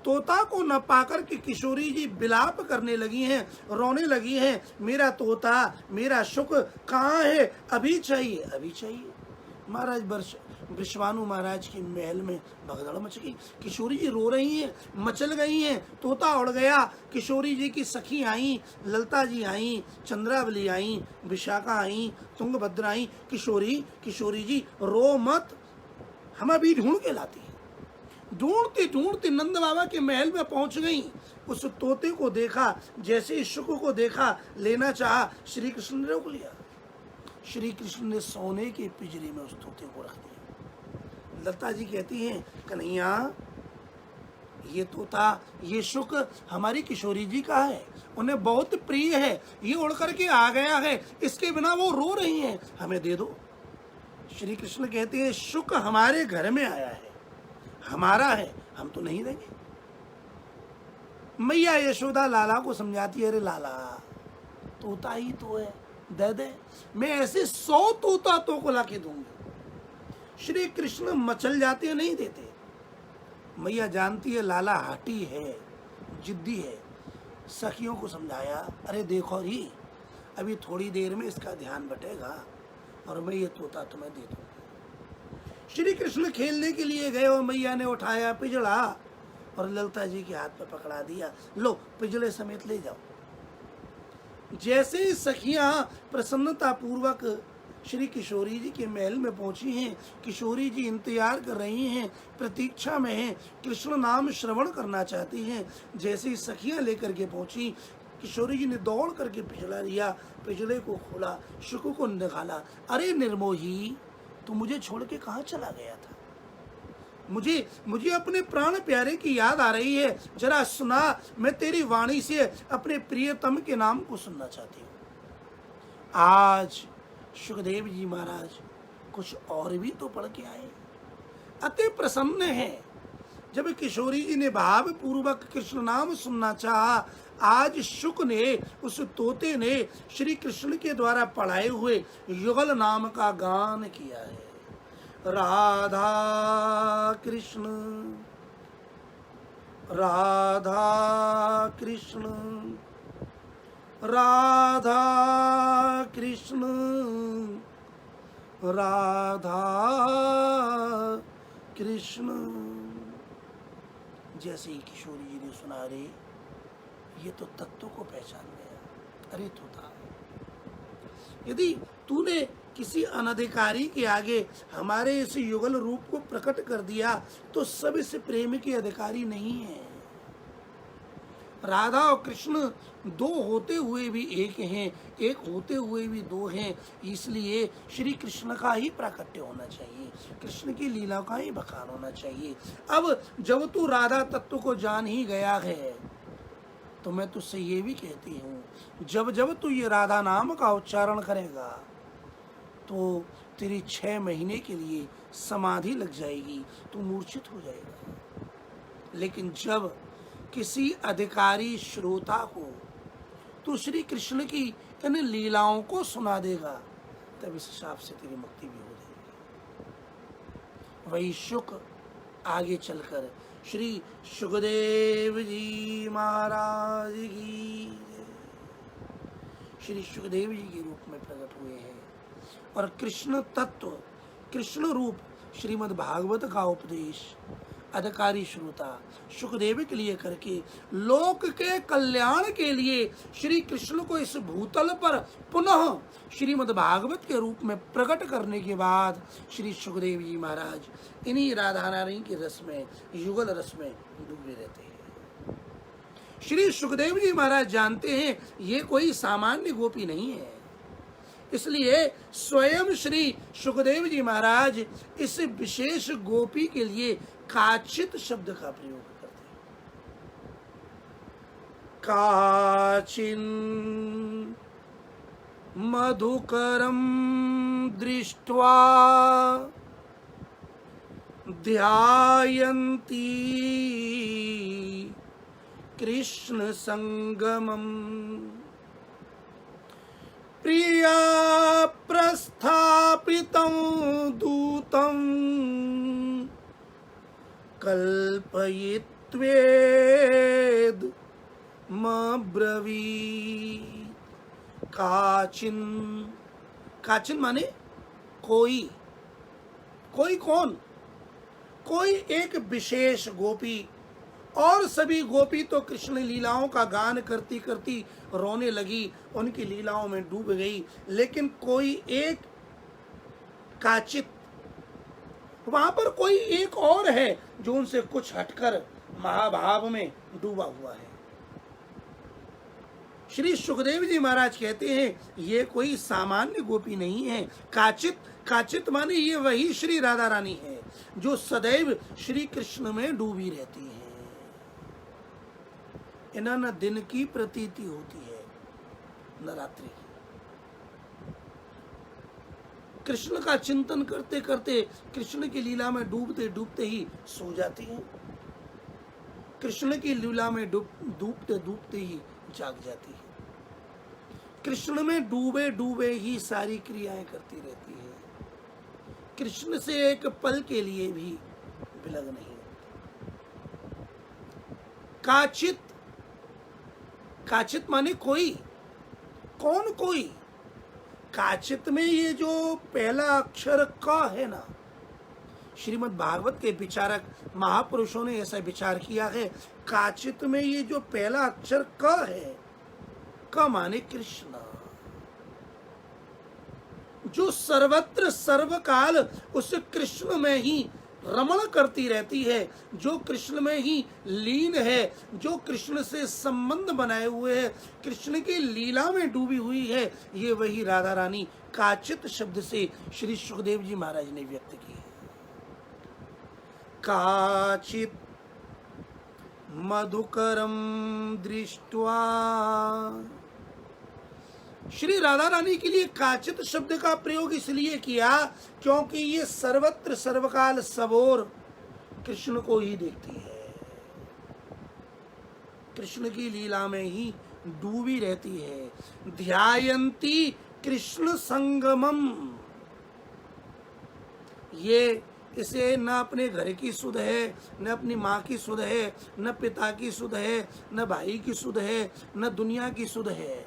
तोता को न पाकर के किशोरी जी विलाप करने लगी हैं, रोने लगी हैं। मेरा तोता, मेरा शुक कहाँ है? अभी चाहिए, अभी चाहिए। महाराज विश्वानु महाराज के महल में भगदड़ मच गई। किशोरी जी रो रही हैं, मचल गई हैं। तोता उड़ गया। किशोरी जी की सखी आई, ललता जी आई, चंद्रावली आई, विशाखा आई, तुंगभद्रा आई। किशोरी जी रो मत, हम अभी ढूंढ के लाती हैं। ढूंढती ढूंढती नंद बाबा के महल में पहुंच गई। उस तोते को देखा, जैसे ही शुक को देखा, लेना चाहा, श्री कृष्ण ने रोक लिया। श्री कृष्ण ने सोने के पिंजरे में उस तोते को रख दिया। लता जी कहती हैं कन्हैया, ये तोता, ये शुक हमारी किशोरी जी का है, उन्हें बहुत प्रिय है, ये उड़ करके आ गया है, इसके बिना वो रो रही हैं, हमें दे दो। श्री कृष्ण कहते हैं शुक हमारे घर में आया है, हमारा है, हम तो नहीं देंगे। मैया यशोदा लाला को समझाती है, अरे लाला तोता ही तो है, दे दे, मैं ऐसे 100 तोता तो को लाके दूंगी। श्री कृष्ण मचल जाते हैं, नहीं देते। मैया जानती है लाला हठी है, जिद्दी है। सखियों को समझाया, अरे देखो री, अभी थोड़ी देर में इसका ध्यान बटेगा और मैं ये तोता तुम्हें दे दूंगा। श्री कृष्ण खेलने के लिए गए और मैया ने उठाया पिंजड़ा और ललता जी के हाथ पे पकड़ा दिया, लो पिंजड़े समेत ले जाओ। जैसे ही सखियां प्रसन्नता पूर्वक श्री किशोरी जी के महल में पहुंची हैं, किशोरी जी इंतजार कर रही हैं, प्रतीक्षा में हैं, कृष्ण नाम श्रवण करना चाहती हैं। जैसे ही सखियां लेकर के पहुंची, किशोरी जी ने दौड़ करके पिंजड़ा लिया, पिंजड़े को खोला, शुक को निकाला। अरे निर्मोही, तू मुझे छोड़ के कहाँ चला गया था? मुझे अपने प्राण प्यारे की याद आ रही है, जरा सुना, मैं तेरी वाणी से अपने प्रियतम के नाम को सुनना चाहती हूँ। आज सुखदेव जी महाराज कुछ और भी तो पढ़ के आए, अति प्रसन्न है। जब किशोरी जी ने भाव पूर्वक कृष्ण नाम सुनना चाहा, आज शुक ने, उस तोते ने श्री कृष्ण के द्वारा पढ़ाए हुए युगल नाम का गान किया है। राधा कृष्ण राधा कृष्ण राधा कृष्ण राधा कृष्ण। जैसे ही किशोरी जी ने सुना, रे ये तो तत्व को पहचान गया। अरे तोता, यदि तूने किसी अनधिकारी के आगे हमारे इस युगल रूप को प्रकट कर दिया तो सब इस प्रेम के अधिकारी नहीं है। राधा और कृष्ण दो होते हुए भी एक हैं, एक होते हुए भी दो हैं। इसलिए श्री कृष्ण का ही प्राकट्य होना चाहिए, कृष्ण की लीला का ही बखान होना चाहिए। अब जब तू राधा तत्व को जान ही गया है तो मैं तुझसे ये भी कहती हूँ, जब जब तू ये राधा नाम का उच्चारण करेगा तो तेरी 6 महीने के लिए समाधि लग जाएगी, तू मूर्छित हो जाएगा। लेकिन जब किसी अधिकारी श्रोता को तू श्री कृष्ण की इन लीलाओं को सुना देगा तब इस हिसाब से तेरी मुक्ति भी हो जाएगी। वही शुक आगे चलकर श्री सुखदेव जी महाराज की, श्री सुखदेव जी के रूप में प्रकट हुए हैं और कृष्ण तत्व, कृष्ण रूप श्रीमद् भागवत का उपदेश अधिकारी श्रोता सुखदेव के लिए करके लोक के कल्याण के लिए श्री कृष्ण को इस भूतल पर पुनः श्रीमद् भागवत के रूप में प्रकट करने के बाद श्री सुखदेव जी महाराज इन्हीं राधा रानी के रस में, युगल रस में डूबे रहते हैं। श्री सुखदेव जी महाराज जानते हैं ये कोई सामान्य गोपी नहीं है, इसलिए स्वयं श्री सुखदेव जी महाराज इस विशेष गोपी के लिए काचित शब्द का प्रयोग करते हैं। काचिन मधुकरम दृष्ट्वा ध्यायन्ती कृष्ण संगमम प्रिया प्रस्थापितं दूतं कल्पयित्वेद मब्रवीत्। काचिन, काचिन माने कोई, कोई कौन? कोई एक विशेष गोपी, और सभी गोपी तो कृष्ण लीलाओं का गान करती करती रोने लगी, उनकी लीलाओं में डूब गई। लेकिन कोई एक काचित, वहां पर कोई एक और है जो उनसे कुछ हटकर महाभाव में डूबा हुआ है। श्री सुखदेव जी महाराज कहते हैं ये कोई सामान्य गोपी नहीं है। काचित, काचित माने ये वही श्री राधा रानी है जो सदैव श्री कृष्ण में डूबी रहती है। इन्हें न दिन की प्रतीति होती है न रात्रि की। कृष्ण का चिंतन करते करते, कृष्ण की लीला में डूबते डूबते ही सो जाती हैं, कृष्ण की लीला में डूबते डूबते ही जाग जाती है। कृष्ण में डूबे डूबे ही सारी क्रियाएं करती रहती है, कृष्ण से एक पल के लिए भी विलग नहीं। काचित, काचित माने कोई, कौन कोई? काचित में ये जो पहला अक्षर क है ना, श्रीमद् भागवत के विचारक महापुरुषों ने ऐसा विचार किया है। काचित में ये जो पहला अक्षर क है, क माने कृष्ण, जो सर्वत्र सर्वकाल उस कृष्ण में ही रमण करती रहती है, जो कृष्ण में ही लीन है, जो कृष्ण से संबंध बनाए हुए है, कृष्ण की लीला में डूबी हुई है, ये वही राधा रानी काचित शब्द से श्री सुखदेव जी महाराज ने व्यक्त की है। काचित मधुकरम दृष्ट्वा, श्री राधा रानी के लिए काचित शब्द का प्रयोग इसलिए किया क्योंकि ये सर्वत्र सर्वकाल सबोर कृष्ण को ही देखती है। कृष्ण की लीला में ही डूबी रहती है। ध्यायन्ती कृष्ण संगमम। ये इसे न अपने घर की सुध है, न अपनी माँ की सुध है, न पिता की सुध है, न भाई की सुध है, न दुनिया की सुध है।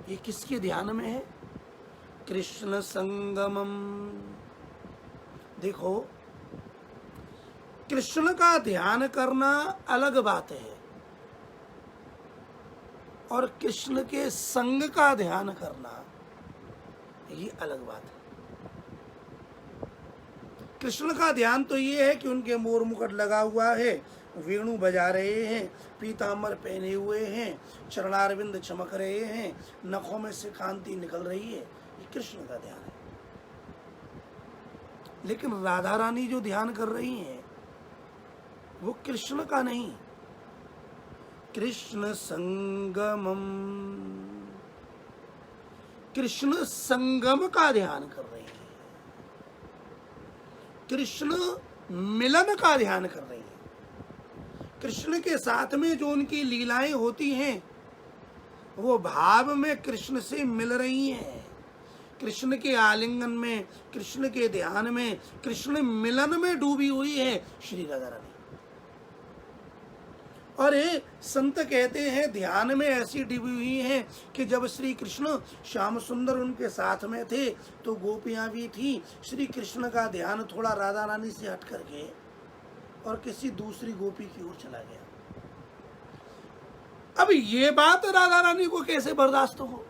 ये किसके ध्यान में है? कृष्ण संगमम। देखो, कृष्ण का ध्यान करना अलग बात है और कृष्ण के संग का ध्यान करना ये अलग बात है। कृष्ण का ध्यान तो ये है कि उनके मोर मुकुट लगा हुआ है, वेणु बजा रहे हैं, पीतांबर पहने हुए हैं, चरणारविंद चमक रहे हैं, नखों में से कांति निकल रही है, ये कृष्ण का ध्यान है। लेकिन राधा रानी जो ध्यान कर रही हैं वो कृष्ण का नहीं, कृष्ण संगमम, कृष्ण संगम का ध्यान कर रही है, कृष्ण मिलन का ध्यान कर रही है। कृष्ण के साथ में जो उनकी लीलाएं होती हैं वो भाव में कृष्ण से मिल रही हैं। कृष्ण के आलिंगन में, कृष्ण के ध्यान में, कृष्ण मिलन में डूबी हुई है श्री राधा रानी। और संत कहते हैं ध्यान में ऐसी डूबी हुई हैं कि जब श्री कृष्ण श्याम सुंदर उनके साथ में थे तो गोपियां भी थी। श्री कृष्ण का ध्यान थोड़ा राधा रानी से हट करके और किसी दूसरी गोपी की ओर चला गया। अब ये बात राधा रानी को कैसे बर्दाश्त हो?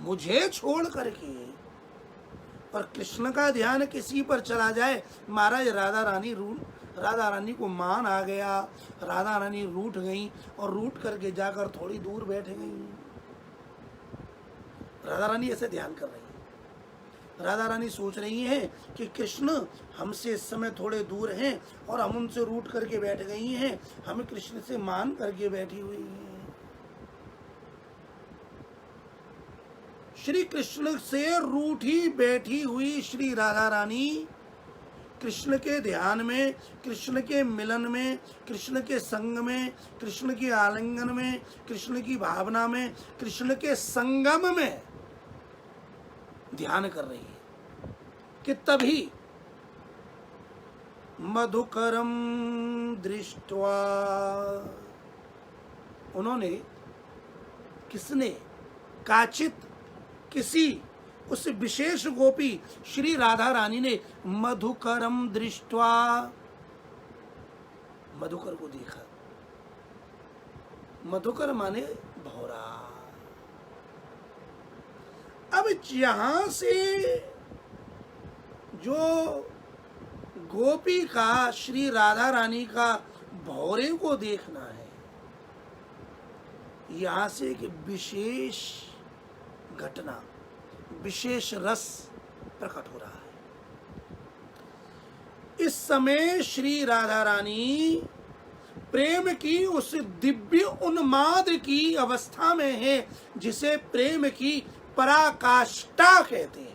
मुझे छोड़ करके और कृष्ण का ध्यान किसी पर चला जाए, महाराज राधा रानी को मान आ गया, राधा रानी रूठ गई और रूठ करके जाकर थोड़ी दूर बैठ गई। राधा रानी ऐसे ध्यान कर रही है। राधा रानी सोच रही है कि कृष्ण हमसे इस समय थोड़े दूर हैं और हम उनसे रूठ करके बैठ गई हैं, हम कृष्ण से मान करके बैठी हुई हैं। श्री कृष्ण से रूठी बैठी हुई श्री राधा रानी कृष्ण के ध्यान में, कृष्ण के मिलन में, कृष्ण के संग में, कृष्ण के आलिंगन में, कृष्ण की भावना में, कृष्ण के संगम में ध्यान कर रही है कि तभी मधुकरम दृष्ट्वा, उन्होंने, किसने, काचित किसी उस विशेष गोपी श्री राधा रानी ने मधुकरम दृष्ट्वा, मधुकर को देखा। मधुकर माने भौरा। अब यहां से जो गोपी का, श्री राधा रानी का भौरे को देखना है, यहां से एक विशेष घटना, विशेष रस प्रकट हो रहा है। इस समय श्री राधा रानी प्रेम की उस दिव्य उन्माद की अवस्था में है जिसे प्रेम की पराकाष्ठा कहते हैं।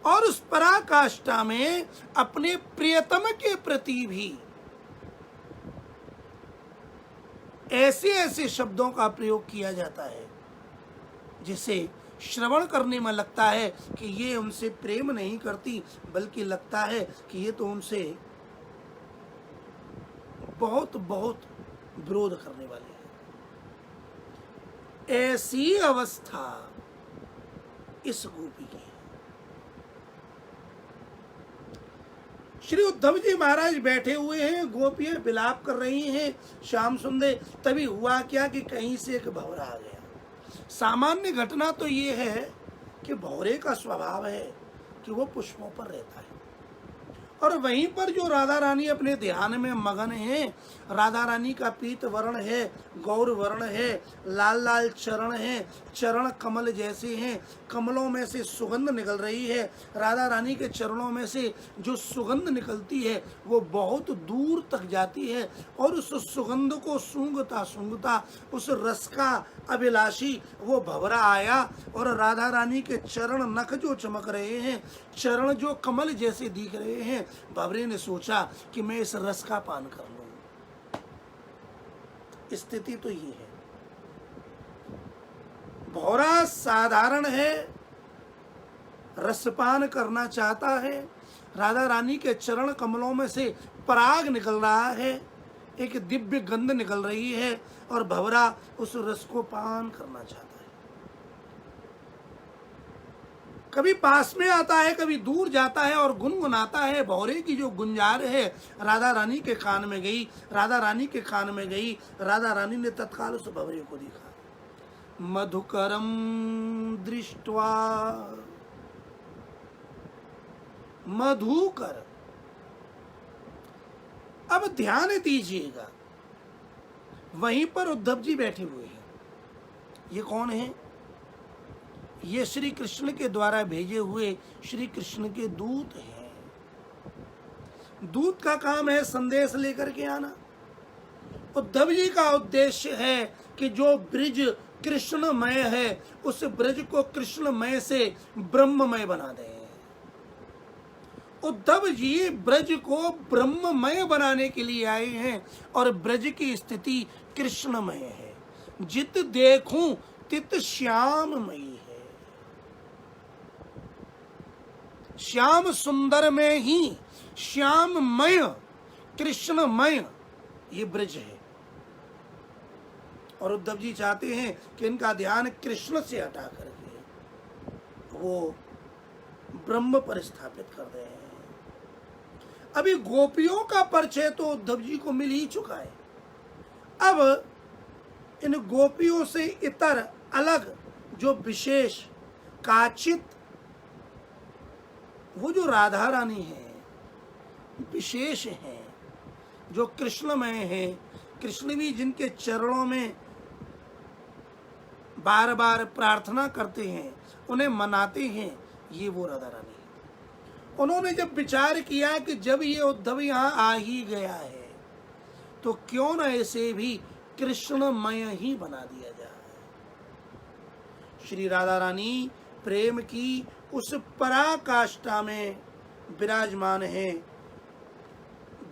और उस पराकाष्ठा में अपने प्रियतम के प्रति भी ऐसे ऐसे शब्दों का प्रयोग किया जाता है जिसे श्रवण करने में लगता है कि ये उनसे प्रेम नहीं करती, बल्कि लगता है कि ये तो उनसे बहुत बहुत विरोध करने वाले हैं। ऐसी अवस्था इस गोपी की है। श्री उद्धव जी महाराज बैठे हुए हैं, गोपियां विलाप कर रही हैं, श्याम सुंदर। तभी हुआ क्या कि कहीं से एक भंवरा आ गया। सामान्य घटना तो ये है कि भौरे का स्वभाव है कि वो पुष्पों पर रहता है और वहीं पर जो राधा रानी अपने ध्यान में मगन है, राधा रानी का पीत वर्ण है, गौर वर्ण है, लाल लाल चरण है, चरण कमल जैसे हैं, कमलों में से सुगंध निकल रही है। राधा रानी के चरणों में से जो सुगंध निकलती है वो बहुत दूर तक जाती है और उस सुगंध को सूंघता सूंघता उस रस का अभिलाषी वो भंवरा आया और राधा रानी के चरण नख जो चमक रहे हैं, चरण जो कमल जैसे दिख रहे हैं, भंवरे ने सोचा कि मैं इस रस का पान कर लूं। स्थिति तो ये है। भौरा साधारण है, रसपान करना चाहता है, राधा रानी के चरण कमलों में से पराग निकल रहा है, एक दिव्य गंध निकल रही है और भंवरा उस रस को पान करना चाहता है। कभी पास में आता है, कभी दूर जाता है और गुनगुनाता है। भौरे की जो गुंजार है राधा रानी के कान में गई, राधा रानी के कान में गई। राधा रानी ने तत्काल उस भंवरे को देखा। मधुकरम दृष्ट्वा, मधुकर। अब ध्यान दीजिएगा, वहीं पर उद्धव जी बैठे हुए हैं। ये कौन है? ये श्री कृष्ण के द्वारा भेजे हुए श्री कृष्ण के दूत हैं। दूत का काम है संदेश लेकर के आना। उद्धव जी का उद्देश्य है कि जो ब्रिज कृष्णमय है उस ब्रज को कृष्णमय से ब्रह्ममय बना दें। उद्धव जी ब्रज को ब्रह्ममय बनाने के लिए आए हैं और ब्रज की स्थिति कृष्णमय है। जित देखूं तित श्याममयी है। श्याम सुंदर में ही श्याममय कृष्णमय ये ब्रज है। और उद्धव जी चाहते हैं कि इनका ध्यान कृष्ण से हटा करके वो ब्रह्म पर स्थापित कर रहे हैं। अभी गोपियों का परिचय तो उद्धव जी को मिल ही चुका है। अब इन गोपियों से इतर अलग जो विशेष काचित वो जो राधा रानी है, विशेष है, जो कृष्णमय है, कृष्ण भी जिनके चरणों में बार बार प्रार्थना करते हैं, उन्हें मनाते हैं, ये वो राधा रानी है। उन्होंने जब विचार किया कि जब ये उद्धव यहाँ आ ही गया है तो क्यों न इसे भी कृष्णमय ही बना दिया जाए। श्री राधा रानी प्रेम की उस पराकाष्ठा में विराजमान है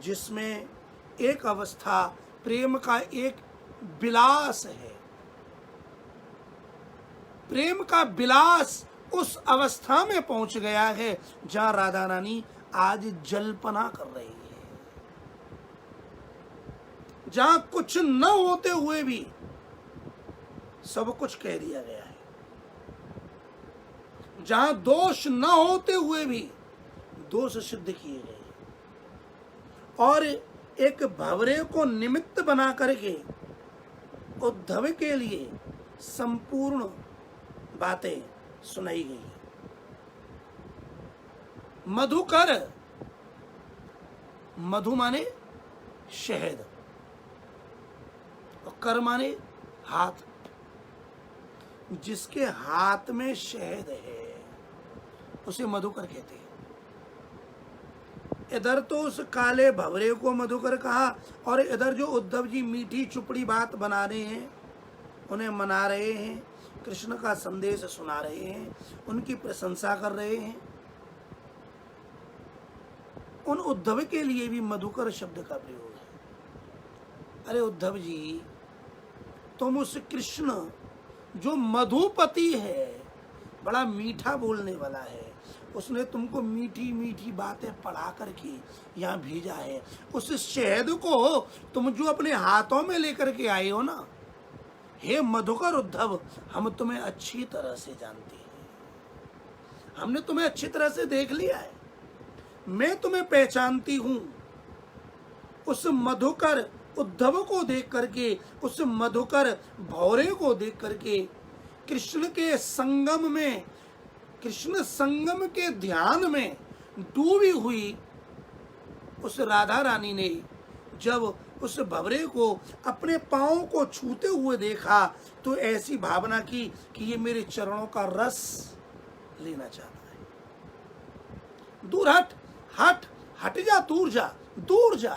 जिसमें एक अवस्था प्रेम का एक विलास है। प्रेम का विलास उस अवस्था में पहुंच गया है जहां राधा रानी आज जल्पना कर रही है, जहां कुछ न होते हुए भी सब कुछ कह दिया गया है, जहां दोष न होते हुए भी दोष सिद्ध किए गए और एक भंवरे को निमित्त बना करके उद्धव के लिए संपूर्ण बातें सुनाई गई। मधुकर, मधु माने शहद और कर माने हाथ। जिसके हाथ में शहद है उसे मधुकर कहते हैं। इधर तो उस काले भंवरे को मधुकर कहा और इधर जो उद्धव जी मीठी चुपड़ी बात बना रहे हैं, उन्हें मना रहे हैं, कृष्ण का संदेश सुना रहे हैं, उनकी प्रशंसा कर रहे हैं, उन उद्धव के लिए भी मधुकर शब्द का प्रयोग है। अरे उद्धव जी, तुम उस कृष्ण जो मधुपति है, बड़ा मीठा बोलने वाला है, उसने तुमको मीठी मीठी बातें पढ़ा करके यहाँ भेजा है। उस शहद को तुम जो अपने हाथों में लेकर के आए हो ना, हे मधुकर उद्धव, हम तुम्हें अच्छी तरह से जानते हैं, हमने तुम्हें अच्छी तरह से देख लिया है, मैं तुम्हें पहचानती हूं। उस मधुकर उद्धव को देख करके, उस मधुकर भौरे को देख करके, कृष्ण के संगम में, कृष्ण संगम के ध्यान में डूबी हुई उस राधा रानी ने जब उस भंवरे को अपने पांव को छूते हुए देखा तो ऐसी भावना की कि ये मेरे चरणों का रस लेना चाहता है। दूर हट, हट, हट जा, दूर जा, दूर जा,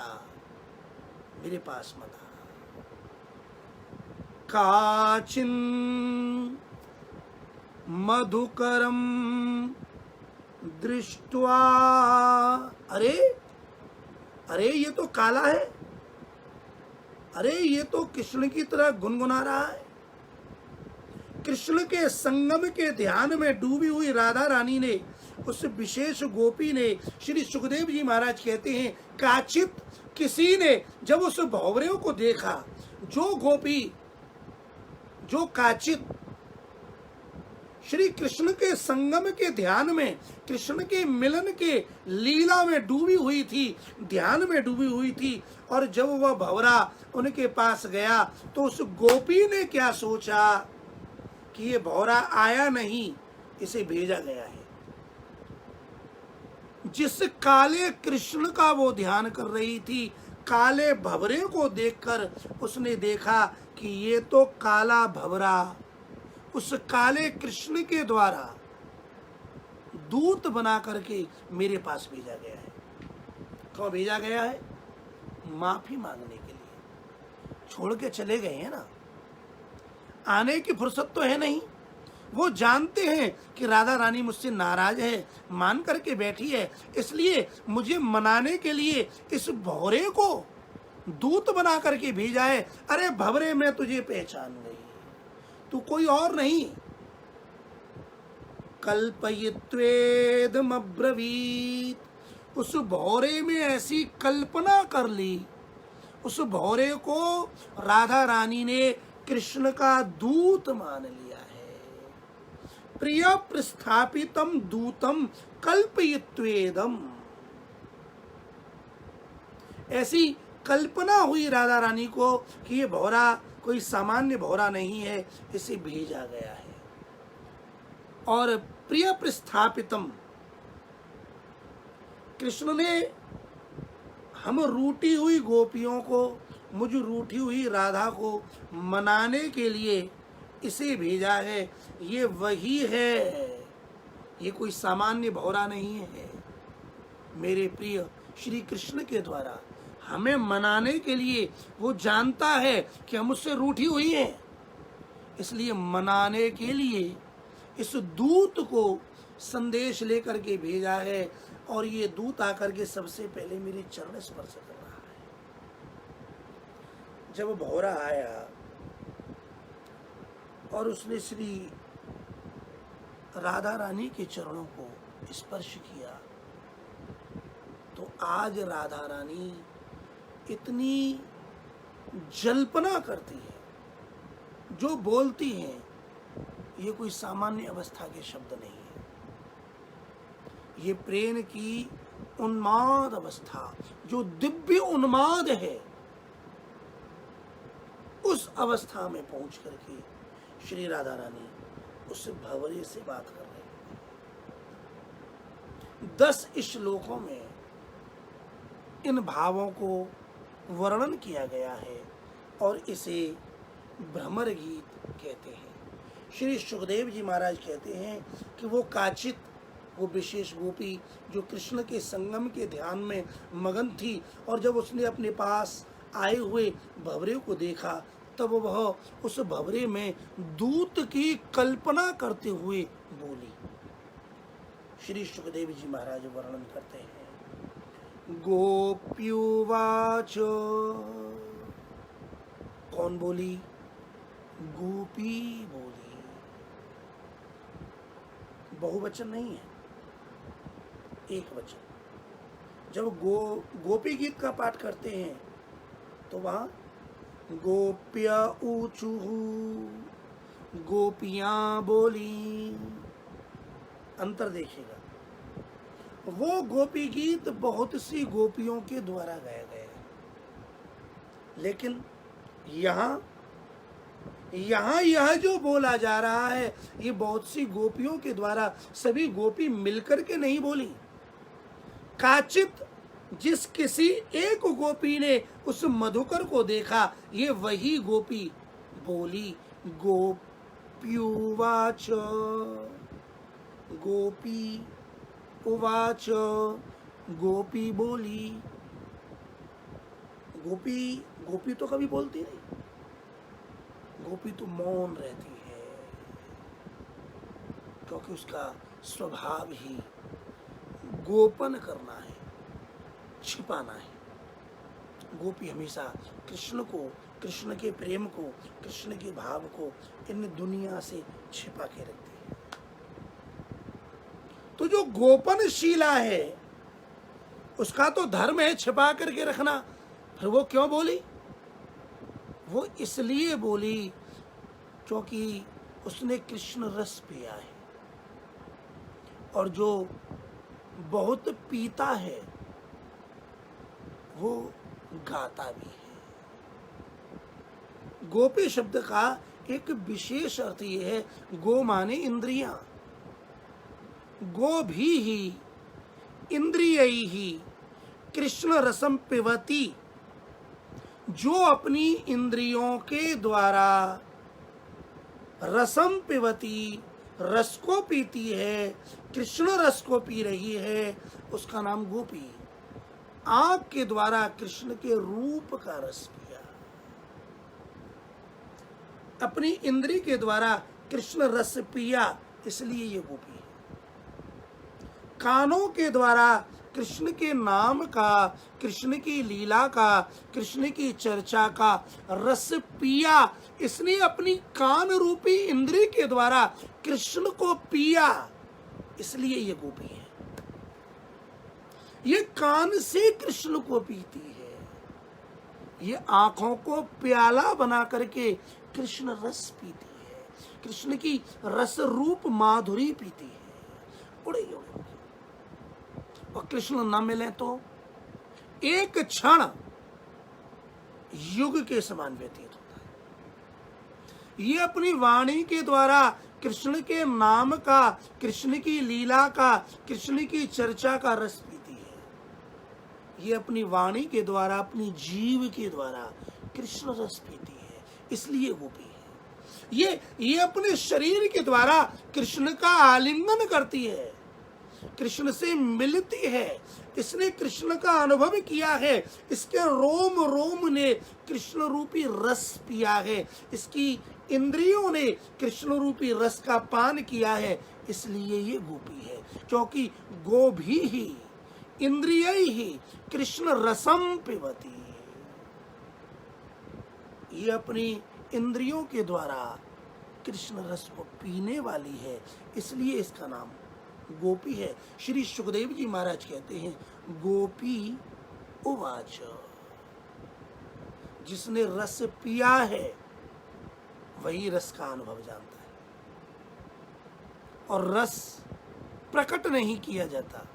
मेरे पास मत आ। काचिन मधुकरम दृष्ट्वा, अरे अरे ये तो काला है, अरे ये तो कृष्ण की तरह गुनगुना रहा है। कृष्ण के संगम के ध्यान में डूबी हुई राधा रानी ने, उस विशेष गोपी ने, श्री सुखदेव जी महाराज कहते हैं, काचित किसी ने जब उस भौवरेव को देखा, जो गोपी, जो काचित श्री कृष्ण के संगम के ध्यान में, कृष्ण के मिलन के लीला में डूबी हुई थी, ध्यान में डूबी हुई थी, और जब वह भंवरा उनके पास गया तो उस गोपी ने क्या सोचा कि ये भंवरा आया नहीं, इसे भेजा गया है। जिस काले कृष्ण का वो ध्यान कर रही थी, काले भंवरे को देखकर उसने देखा कि ये तो काला भंवरा उस काले कृष्ण के द्वारा दूत बना करके मेरे पास भेजा गया है। क्यों भेजा गया है? माफी मांगने के लिए। छोड़ के चले गए हैं ना, आने की फुर्सत तो है नहीं। वो जानते हैं कि राधा रानी मुझसे नाराज है, मान करके बैठी है, इसलिए मुझे मनाने के लिए इस भौरे को दूत बना करके भेजा है। अरे भंवरे, मैं तुझे पहचान गई, तू कोई और नहीं। कल्पयित्वेदमब्रवीत, उस भौरे में ऐसी कल्पना कर ली, उस भौरे को राधा रानी ने कृष्ण का दूत मान लिया है। प्रिय प्रस्थापितम दूतम कल्पयित्वेदम, ऐसी कल्पना हुई राधा रानी को कि ये भौरा कोई सामान्य भौरा नहीं है, इसे भेजा गया है। और प्रिय प्रस्थापितम, कृष्ण ने हम रूठी हुई गोपियों को, मुझ रूठी हुई राधा को मनाने के लिए इसे भेजा है। ये वही है, ये कोई सामान्य भौरा नहीं है। मेरे प्रिय श्री कृष्ण के द्वारा हमें मनाने के लिए वो जानता है कि हम उससे रूठी हुई हैं, इसलिए मनाने के लिए इस दूत को संदेश लेकर के भेजा है। और ये दूत आकर के सबसे पहले मेरे चरण स्पर्श कर रहा है। जब भौरा आया और उसने श्री राधा रानी के चरणों को स्पर्श किया, तो आज राधा रानी इतनी जल्पना करती है, जो बोलती हैं ये कोई सामान्य अवस्था के शब्द नहीं है। ये प्रेम की उन्माद अवस्था, जो दिव्य उन्माद है, उस अवस्था में पहुंच करके श्री राधा रानी उस भंवरे से बात कर रही है। 10 श्लोकों में इन भावों को वर्णन किया गया है और इसे भ्रमर गीत कहते हैं। श्री सुखदेव जी महाराज कहते हैं कि वो काचित, वो विशेष गोपी जो कृष्ण के संगम के ध्यान में मगन थी, और जब उसने अपने पास आए हुए भंवरे को देखा, तब वह उस भंवरे में दूत की कल्पना करते हुए बोली। श्री सुखदेव जी महाराज वर्णन करते हैं, गोप्युवाच, कौन बोली? गोपी बोली। बहुवचन नहीं है, एक वचन। जब गोपी गीत का पाठ करते हैं तो वहां गोप्य ऊचुहु, गोपियां बोली, अंतर देखिएगा। वो गोपी गीत बहुत सी गोपियों के द्वारा गाया गया है, लेकिन यहाँ यह जो बोला जा रहा है, ये बहुत सी गोपियों के द्वारा, सभी गोपी मिलकर के नहीं बोली। काचित जिस किसी एक गोपी ने उस मधुकर को देखा, ये वही गोपी बोली। गोप्युवाच, गोपी उवाच, गोपी बोली। गोपी तो कभी बोलती नहीं, गोपी तो मौन रहती है, क्योंकि उसका स्वभाव ही गोपन करना है, छिपाना है। गोपी हमेशा कृष्ण को कृष्ण के प्रेम को, कृष्ण के भाव को इन दुनिया से छिपा के रखती है। तो जो गोपनशीला है उसका तो धर्म है छिपा करके रखना। फिर वो क्यों बोली? वो इसलिए बोली क्योंकि उसने कृष्ण रस पिया है, और जो बहुत पीता है वो गाता भी है। गोपी शब्द का एक विशेष अर्थ ये है, गो माने इंद्रियां, गो भी ही इंद्रियै ही कृष्ण रसम पिबती, जो अपनी इंद्रियों के द्वारा रसम पिबती, रस को पीती है, कृष्ण रस को पी रही है, उसका नाम गोपी। आंख के द्वारा कृष्ण के रूप का रस पिया, अपनी इंद्री के द्वारा कृष्ण रस पिया, इसलिए ये गोपी है। कानों के द्वारा कृष्ण के नाम का, कृष्ण की लीला का, कृष्ण की चर्चा का रस पिया, इसने अपनी कान रूपी इंद्री के द्वारा कृष्ण को पिया, इसलिए ये गोपी है। ये कान से कृष्ण को पीती है, ये आंखों को प्याला बना करके कृष्ण रस पीती है, कृष्ण की रस रूप माधुरी पीती है। उड़े उड़े, और कृष्ण न मिले तो एक क्षण युग के समान व्यतीत होता है। ये अपनी वाणी के द्वारा कृष्ण के नाम का, कृष्ण की लीला का, कृष्ण की चर्चा का रस पीती है। ये अपनी वाणी के द्वारा, अपनी जीव के द्वारा कृष्ण रस पीती है, इसलिए गोपी है। ये अपने शरीर के द्वारा कृष्ण का आलिंगन करती है, कृष्ण से मिलती है, इसने कृष्ण का अनुभव किया है, इसके रोम रोम ने कृष्ण रूपी रस पिया है, इसकी इंद्रियों ने कृष्ण रूपी रस का पान किया है, इसलिए ये गोपी है। क्योंकि गो भी ही इंद्रिय ही कृष्ण रसम पिबती, ये अपनी इंद्रियों के द्वारा कृष्ण रस को पीने वाली है, इसलिए इसका नाम गोपी है। श्री सुखदेव जी महाराज कहते हैं, गोपी उवाच, जिसने रस पिया है वही रस का अनुभव जानता है। और रस प्रकट नहीं किया जाता,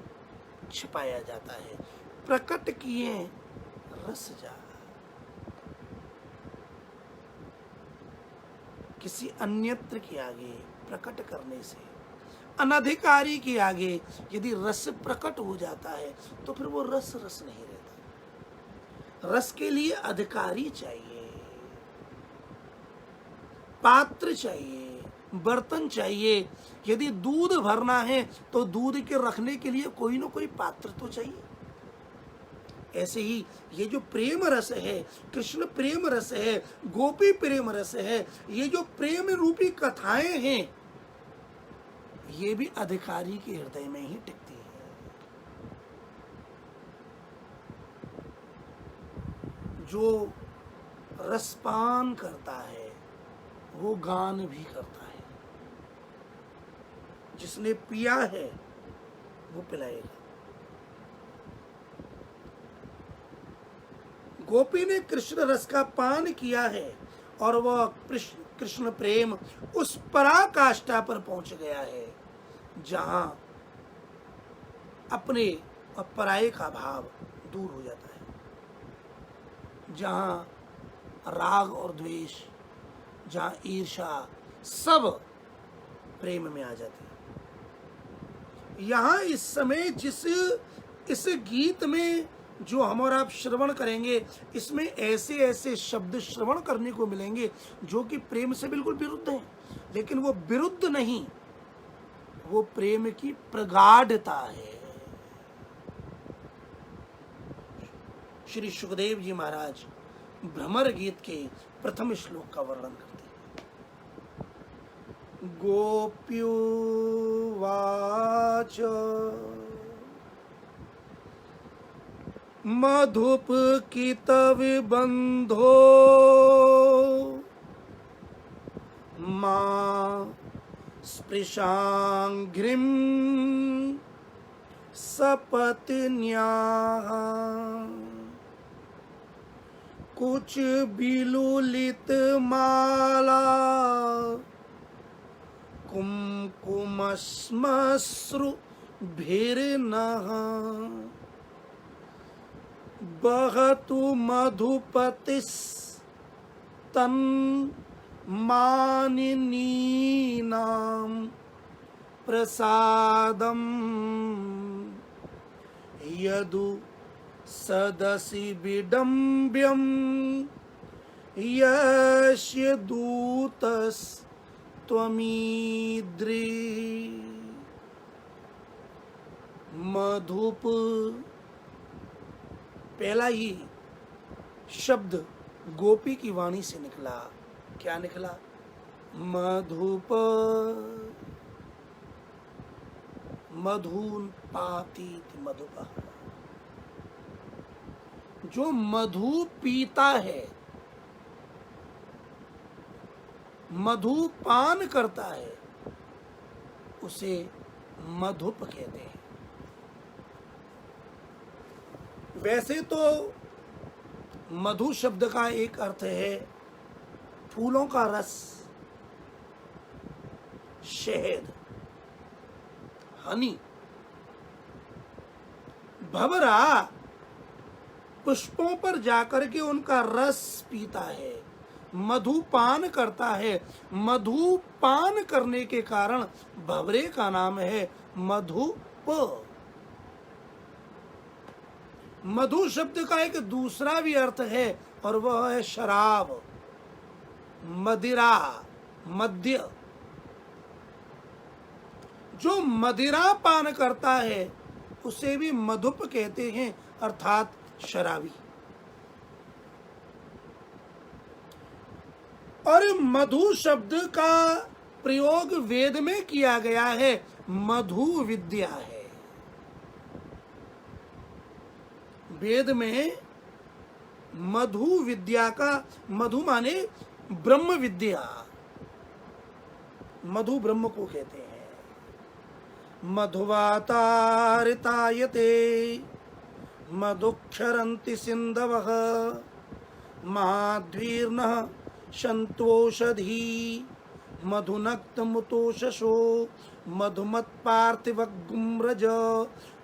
छिपाया जाता है। प्रकट किए रस जा, किसी अन्यत्र के आगे प्रकट करने से, अनधिकारी के आगे यदि रस प्रकट हो जाता है तो फिर वो रस रस नहीं रहता। रस के लिए अधिकारी चाहिए, पात्र चाहिए, बर्तन चाहिए। यदि दूध भरना है तो दूध के रखने के लिए कोई ना कोई पात्र तो चाहिए। ऐसे ही ये जो प्रेम रस है, कृष्ण प्रेम रस है, गोपी प्रेम रस है, ये जो प्रेम रूपी कथाएं हैं, ये भी अधिकारी के हृदय में ही टिकती है। जो रसपान करता है वो गान भी करता है, जिसने पिया है वो पिलाएगा। गोपी ने कृष्ण रस का पान किया है और वह कृष्ण प्रेम उस पराकाष्ठा पर पहुंच गया है जहां अपने और पराये का भाव दूर हो जाता है, जहां राग और द्वेष, जहां ईर्ष्या, सब प्रेम में आ जाते हैं। यहां इस समय इस गीत में जो हम और आप श्रवण करेंगे, इसमें ऐसे ऐसे शब्द श्रवण करने को मिलेंगे जो कि प्रेम से बिल्कुल विरुद्ध हैं, लेकिन वो विरुद्ध नहीं, वो प्रेम की प्रगाढ़ता है। श्री सुखदेव जी महाराज भ्रमर गीत के प्रथम श्लोक का वर्णन करते हैं। गोप्युवाच मधुप की तव बंधो मां स्पृशांघ्रिम सपत्न्या कुछ बिलुलित माला कुमकुमश्मश्रु भिर्नः बहतु मधुपतिस् तन् मानिनीनां प्रसादम् यदु सदसि विडम्ब्यं यस्य दूतस्त्वमीद्री। मधुप, पहला ही शब्द गोपी की वाणी से निकला। क्या निकला? मधुप। मधुन पाती मधुपः, जो मधु पीता है, मधु पान करता है, उसे मधुप कहते हैं। वैसे तो मधु शब्द का एक अर्थ है फूलों का रस, शहद, हनी। भंवरा पुष्पों पर जाकर के उनका रस पीता है, मधुपान करता है। मधुपान करने के कारण भंवरे का नाम है मधुप। मधु शब्द का एक दूसरा भी अर्थ है और वह है शराब, मदिरा, मद्य। जो मदिरा पान करता है उसे भी मधुप कहते हैं, अर्थात शराबी। और मधु शब्द का प्रयोग वेद में किया गया है, मधु विद्या है। वेद में मधु विद्या का, मधु माने ब्रह्म विद्या, मधु ब्रह्म को कहते हैं। मधुवातारितायते मधुक्षरन्ति सिन्धवः माध्वीर्नः शन्तोषधी मधुनक्तमुतोषशो मधुमत्पार्थिवगुम्रज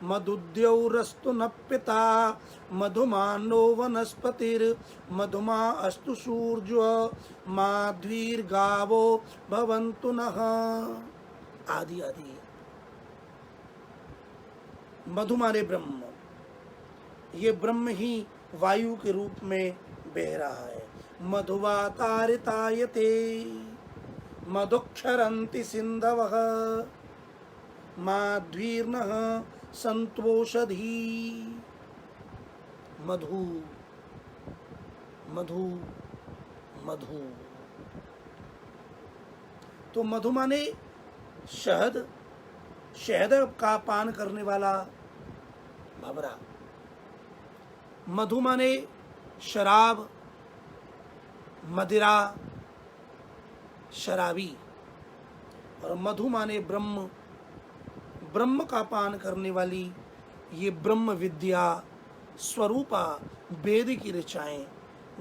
मधुद्यौरस्तु न पिता मधुमानो वनस्पतिर्मधुमा अस्तु सूर्यो माध्वीर्गावो भवन्तु नः आदि आदि। मधु माने ब्रह्म, ये ब्रह्म ही वायु के रूप में बह रहा है। मधुवातारितायते मधुक्षरन्ति सिन्धवः माध्वीर्नः सन्तोषधी। मधु मधु मधु, तो मधु माने शहद, शहद का पान करने वाला भंवरा। मधु माने शराब, मदिरा, शराबी। और मधु माने ब्रह्म, ब्रह्म का पान करने वाली ये ब्रह्म विद्या स्वरूपा वेद की ऋचाएं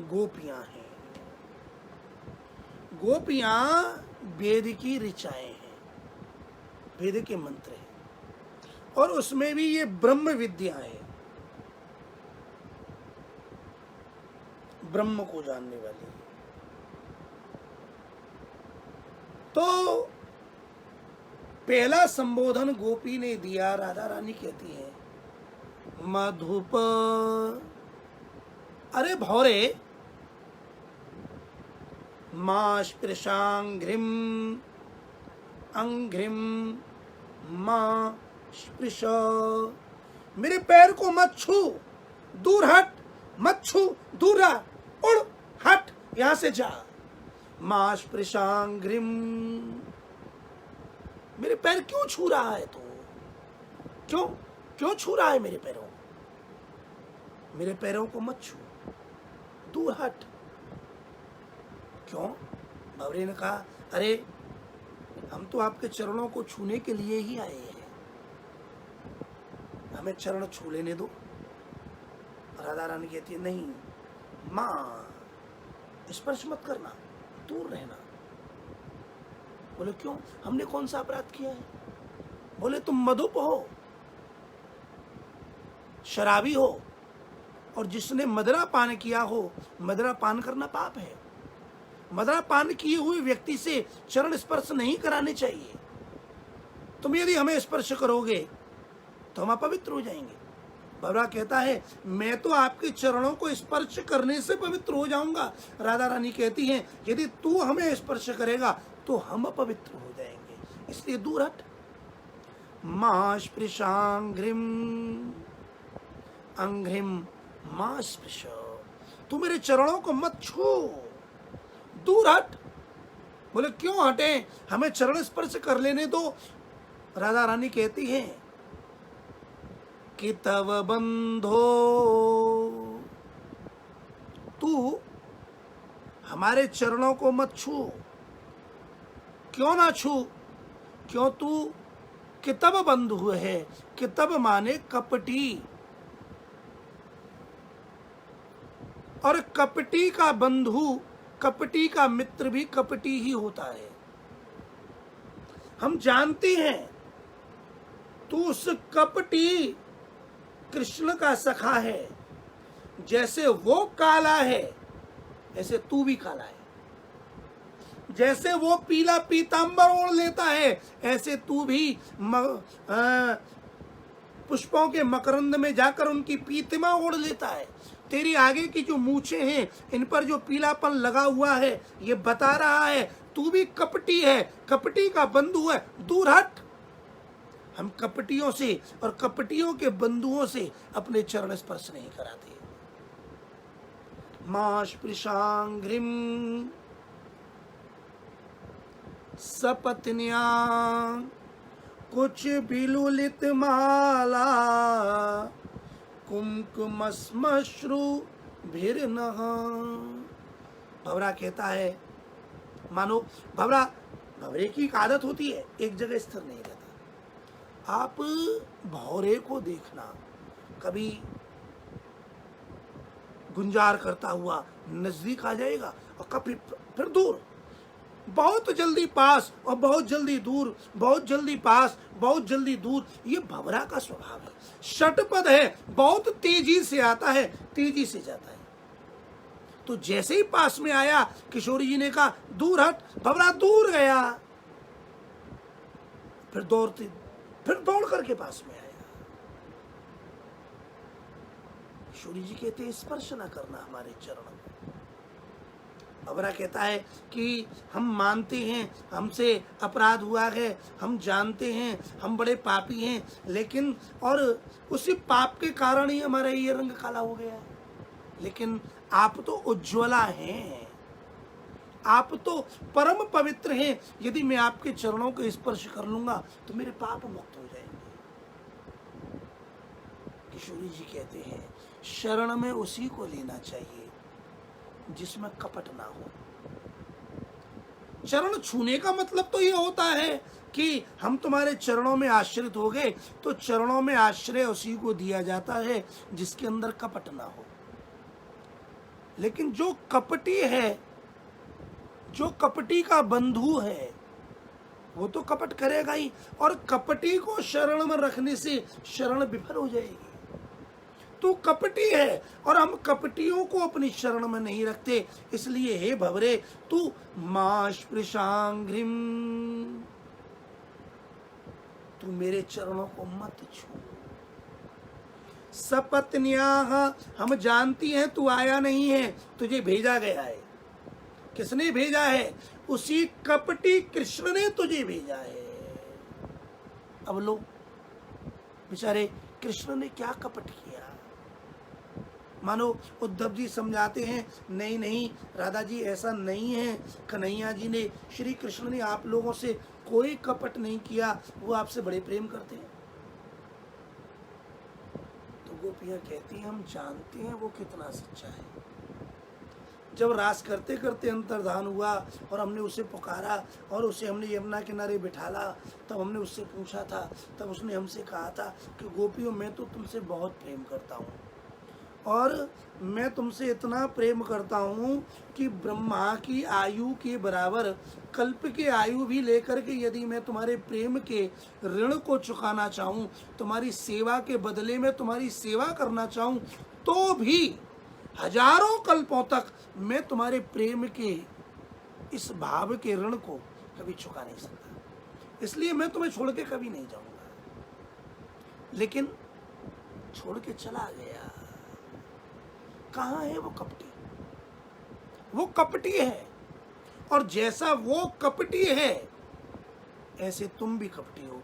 गोपियां हैं। गोपियां वेद की ऋचाएं हैं, वेद के मंत्र हैं, और उसमें भी ये ब्रह्म विद्या है, ब्रह्म को जानने वाली। तो पहला संबोधन गोपी ने दिया, राधा रानी कहती है मधुप। अरे भौरे, मां स्पृशांघ्रिम अंघ्रिम मां स्पृश, मेरे पैर को मत छू, दूर हट, मत छू, दूर रह, उड़, हट, यहां से जा। मां स्पृशांघ्रिम, मेरे पैर क्यों छू रहा है तू? क्यों छू रहा है मेरे पैरों? मेरे पैरों को मत छू, दूर हट। क्यों? भंवरे ने कहा, अरे हम तो आपके चरणों को छूने के लिए ही आए हैं, हमें चरण छू लेने दो। राधा रानी कहती है, नहीं माँ, स्पर्श मत करना, दूर रहना। बोले क्यों? हमने कौन सा अपराध किया है? बोले तुम मदुप हो, शराबी हो, और जिसने मदिरा पान किया हो, मदिरा पान करना पाप है। मदिरा पान किए हुए व्यक्ति से चरण स्पर्श नहीं कराने चाहिए। तुम यदि हमें स्पर्श करोगे तो हम अपवित्र हो जाएंगे। भंवरा कहता है, मैं तो आपके चरणों को स्पर्श करने से पवित्र हो जाऊंगा। राधा रानी कहती हैं, यदि तू हमें स्पर्श करेगा तो हम अपवित्र हो जाएंगे, इसलिए दूर हट। मां स्पृशांघ्रिम अंघ्रिम मां स्पृश, तू मेरे चरणों को मत छू, दूर हट। बोले क्यों हटे? हमें चरण स्पर्श कर लेने दो। राधा रानी कहती है कि तव बंधो, तू हमारे चरणों को मत छू। क्यों ना छू? क्यों? तू कितब बंधु है। कितब माने कपटी, और कपटी का बंधु, कपटी का मित्र भी कपटी ही होता है। हम जानते हैं तू उस कपटी कृष्ण का सखा है। जैसे वो काला है ऐसे तू भी काला है। जैसे वो पीला पीतांबर ओढ़ लेता है ऐसे तू भी पुष्पों के मकरंद में जाकर उनकी पीतिमा ओढ़ लेता है। तेरी आगे की जो मूछें हैं इन पर जो पीलापन लगा हुआ है ये बता रहा है तू भी कपटी है, कपटी का बंधु है, दूर हट। हम कपटियों से और कपटियों के बंधुओं से अपने चरण स्पर्श नहीं कराते। मां स्पृशांघ्रिम सपत्न्या कुछ बिलुलित माला कुमकुमश्मश्रु भिर्नः। भंवरा कहता है, मानो भंवरे की एक आदत होती है, एक जगह स्थिर नहीं रहता। आप भंवरे को देखना, कभी गुंजार करता हुआ नजदीक आ जाएगा और कभी फिर दूर, बहुत जल्दी पास और बहुत जल्दी दूर, बहुत जल्दी पास बहुत जल्दी दूर। ये भंवरा का स्वभाव है, षटपद है, बहुत तेजी से आता है, तेजी से जाता है। तो जैसे ही पास में आया किशोरी जी ने कहा दूर हट, भंवरा दूर गया, फिर दौड़ करके पास में आया। किशोरी जी कहते हैं स्पर्श ना करना हमारे चरणों में। भंवरा कहता है कि हम मानते हैं हमसे अपराध हुआ है, हम जानते हैं हम बड़े पापी हैं, लेकिन और उसी पाप के कारण ही हमारा ये रंग काला हो गया है। लेकिन आप तो उज्ज्वला हैं, आप तो परम पवित्र हैं। यदि मैं आपके चरणों को स्पर्श कर लूंगा तो मेरे पाप मुक्त हो जाएंगे। किशोरी जी कहते हैं शरण में उसी को लेना चाहिए जिसमें कपट ना हो। चरण छूने का मतलब तो ये होता है कि हम तुम्हारे चरणों में आश्रित हो गए, तो चरणों में आश्रय उसी को दिया जाता है जिसके अंदर कपट ना हो। लेकिन जो कपटी है, जो कपटी का बंधु है, वो तो कपट करेगा ही, और कपटी को शरण में रखने से शरण विफल हो जाएगी। तू कपटी है और हम कपटियों को अपनी शरण में नहीं रखते, इसलिए हे भंवरे तू मां स्पृशांघ्रिम, तू मेरे चरणों को मत छू। सपत्न्याः, हम जानती हैं तू आया नहीं है, तुझे भेजा गया है। किसने भेजा है? उसी कपटी कृष्ण ने तुझे भेजा है। अब लो, बेचारे कृष्ण ने क्या कपट किया। मानो उद्धव जी समझाते हैं, नहीं नहीं राधा जी ऐसा नहीं है, कन्हैया जी ने, श्री कृष्ण ने आप लोगों से कोई कपट नहीं किया, वो आपसे बड़े प्रेम करते हैं। तो गोपी गोपियां कहती हैं हम जानते हैं वो कितना सच्चा है। जब रास करते करते अंतर्धान हुआ और हमने उसे पुकारा और उसे हमने यमुना किनारे बिठाला, तब हमने उससे पूछा था, तब उसने हमसे कहा था कि गोपियों मैं तो तुमसे बहुत प्रेम करता हूँ और मैं तुमसे इतना प्रेम करता हूँ कि ब्रह्मा की आयु के बराबर कल्प के आयु भी लेकर के यदि मैं तुम्हारे प्रेम के ऋण को चुकाना चाहूँ, तुम्हारी सेवा के बदले में तुम्हारी सेवा करना चाहूँ, तो भी हजारों कल्पों तक मैं तुम्हारे प्रेम के इस भाव के ऋण को कभी चुका नहीं सकता, इसलिए मैं तुम्हें छोड़ के कभी नहीं जाऊंगा। लेकिन छोड़ के चला गया। कहाँ है वो कपटी? वो कपटी है, और जैसा वो कपटी है ऐसे तुम भी कपटी हो।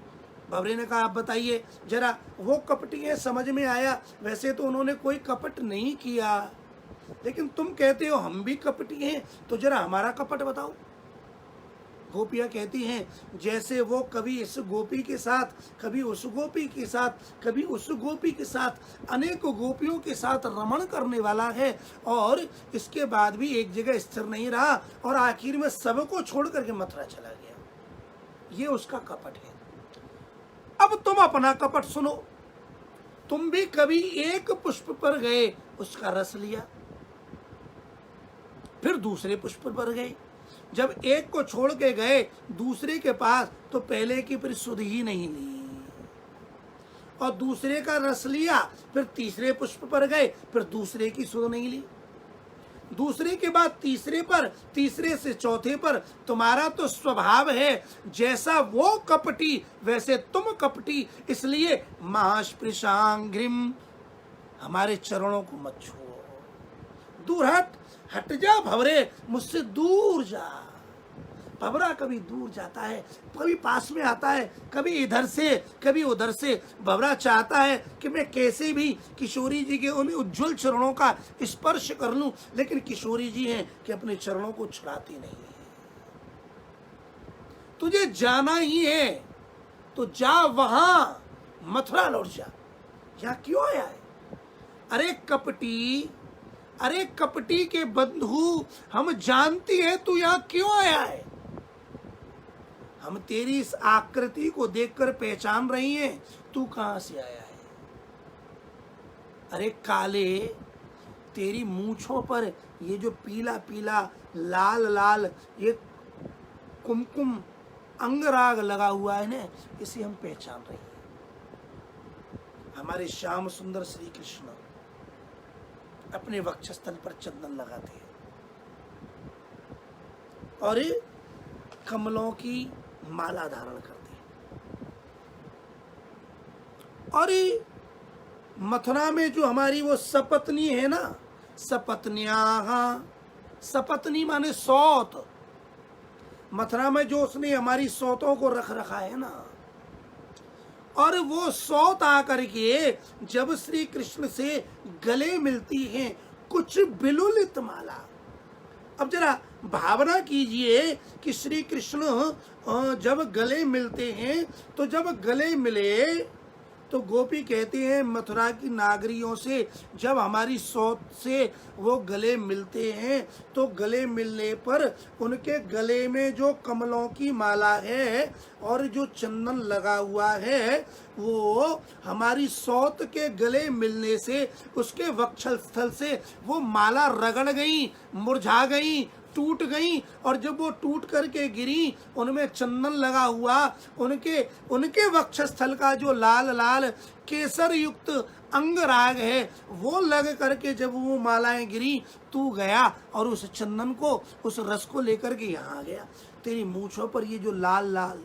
भवरे ने कहा आप बताइए जरा, वो कपटी है समझ में आया, वैसे तो उन्होंने कोई कपट नहीं किया, लेकिन तुम कहते हो हम भी कपटी हैं, तो जरा हमारा कपट बताओ। गोपियां कहती हैं जैसे वो कभी इस गोपी के साथ, कभी उस गोपी के साथ, कभी उस गोपी के साथ, अनेक गोपियों के साथ रमण करने वाला है और इसके बाद भी एक जगह स्थिर नहीं रहा और आखिर में सबको छोड़ करके मथुरा चला गया, ये उसका कपट है। अब तुम अपना कपट सुनो। तुम भी कभी एक पुष्प पर गए, उसका रस लिया, फिर दूसरे पुष्प पर गए, जब एक को छोड़ के गए दूसरे के पास, तो पहले की फिर सुध ही नहीं ली, और दूसरे का रस लिया, फिर तीसरे पुष्प पर गए, फिर दूसरे की सुध नहीं ली, दूसरे के बाद तीसरे पर, तीसरे से चौथे पर। तुम्हारा तो स्वभाव है जैसा वो कपटी वैसे तुम कपटी, इसलिए महास्पृशांग्रिम, हमारे चरणों को मत छुओ, दूर हट, हट जा भवरे, मुझसे दूर जा। भवरा कभी दूर जाता है, कभी पास में आता है, कभी इधर से कभी उधर से। भवरा चाहता है कि मैं कैसे भी किशोरी जी के उन उज्जवल चरणों का स्पर्श कर लूं, लेकिन किशोरी जी हैं कि अपने चरणों को छुड़ाती नहीं है। तुझे जाना ही है तो जा, वहां मथुरा लौट जा, यहां क्यों आया है? अरे कपटी, अरे कपटी के बंधु, हम जानती है तू यहां क्यों आया है। हम तेरी इस आकृति को देखकर पहचान रही हैं, तू कहां से आया है। अरे काले, तेरी मूंछों पर ये जो पीला पीला लाल लाल ये कुमकुम अंगराग लगा हुआ है ना, इसे हम पहचान रही हैं। हमारे श्याम सुंदर श्री कृष्ण अपने वक्षस्थल पर चंदन लगाते हैं और कमलों की माला धारण करते हैं। और मथुरा में जो हमारी वो सपत्नी है ना, सपत्न्याः, सपत्नी माने सौत, मथुरा में जो उसने हमारी सौतों को रख रखा है ना, और वो सौत आकर के जब श्री कृष्ण से गले मिलती हैं, कुछ बिलुलित माला। अब जरा भावना कीजिए कि श्री कृष्ण जब गले मिलते हैं, तो जब गले मिले तो गोपी कहते हैं मथुरा की नागरियों से जब हमारी सौत से वो गले मिलते हैं, तो गले मिलने पर उनके गले में जो कमलों की माला है और जो चंदन लगा हुआ है, वो हमारी सौत के गले मिलने से उसके वक्षस्थल से वो माला रगड़ गई, मुरझा गई, टूट गई, और जब वो टूट करके गिरी, उनमें चंदन लगा हुआ, उनके वक्षस्थल का जो लाल लाल केसर युक्त अंगराग है, वो लग करके जब वो मालाएं गिरी, तू गया और उस चंदन को, उस रस को लेकर के यहाँ आ गया। तेरी मूंछों पर ये जो लाल लाल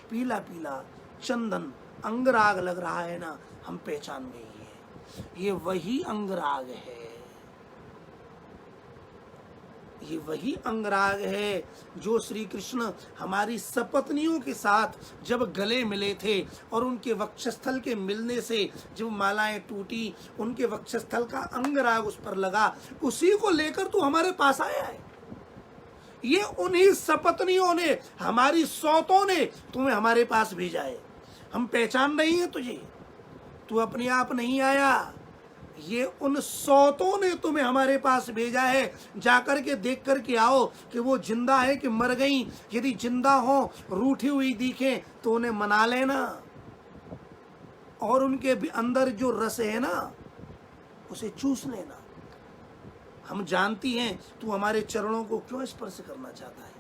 पीला पीला चंदन अंगराग लग रहा है ना, हम पहचान गए हैं, ये वही अंगराग है, ये वही अंगराग है जो श्री कृष्ण हमारी सपत्नियों के साथ जब गले मिले थे और उनके वक्षस्थल के मिलने से जब मालाएं टूटी, उनके वक्षस्थल का अंगराग उस पर लगा, उसी को लेकर तू हमारे पास आया है। ये उन्हीं सपत्नियों ने, हमारी सौतों ने तुम्हें हमारे पास भेजा है। हम पहचान रही हैं तुझे, तू अपने आप नहीं आया, ये उन सौतों ने तुम्हें हमारे पास भेजा है, जाकर के देख कर के आओ कि वो जिंदा है कि मर गई। यदि जिंदा हो, रूठी हुई दिखे तो उन्हें मना लेना, और उनके अंदर जो रस है ना उसे चूस लेना। हम जानती हैं तू हमारे चरणों को क्यों स्पर्श करना चाहता है।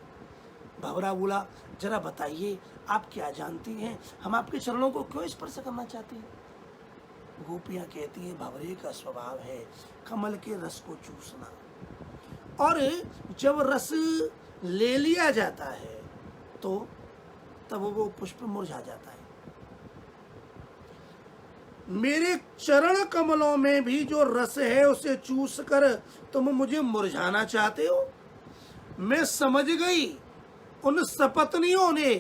भंवरा बोला, जरा बताइए आप क्या जानती हैं, हम आपके चरणों को क्यों स्पर्श करना चाहते हैं। गोपियां कहती हैं, भंवरे का स्वभाव है कमल के रस को चूसना, और जब रस ले लिया जाता है तो तब वो पुष्प मुरझा जाता है। मेरे चरण कमलों में भी जो रस है उसे चूस कर तुम मुझे मुरझाना चाहते हो। मैं समझ गई उन सपत्नियों ने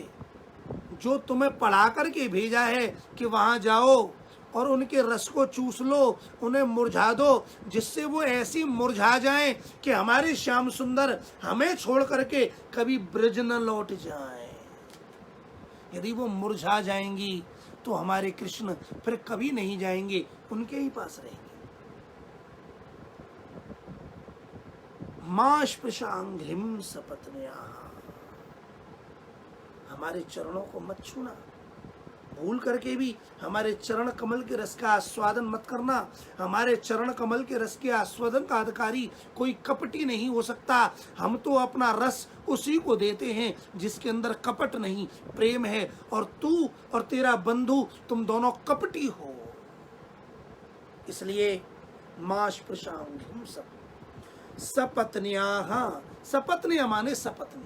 जो तुम्हें पढ़ा करके भेजा है कि वहां जाओ और उनके रस को चूस लो, उन्हें मुरझा दो, जिससे वो ऐसी मुरझा जाएं कि हमारे श्याम सुंदर हमें छोड़ करके कभी ब्रज न लौट जाएं। यदि वो मुरझा जाएंगी तो हमारे कृष्ण फिर कभी नहीं जाएंगे, उनके ही पास रहेंगे। मां स्पृशांघ्रिम सपत्न्या, हमारे चरणों को मत छूना, भूल करके भी हमारे चरण कमल के रस का आस्वादन मत करना। हमारे चरण कमल के रस के आस्वादन का अधिकारी कोई कपटी नहीं हो सकता। हम तो अपना रस उसी को देते हैं जिसके अंदर कपट नहीं, प्रेम है, और तू और तेरा बंधु तुम दोनों कपटी हो। इसलिए मां स्पृशांघ्रिम सपत्न्याः, सपत्न्या माने सपत्नी।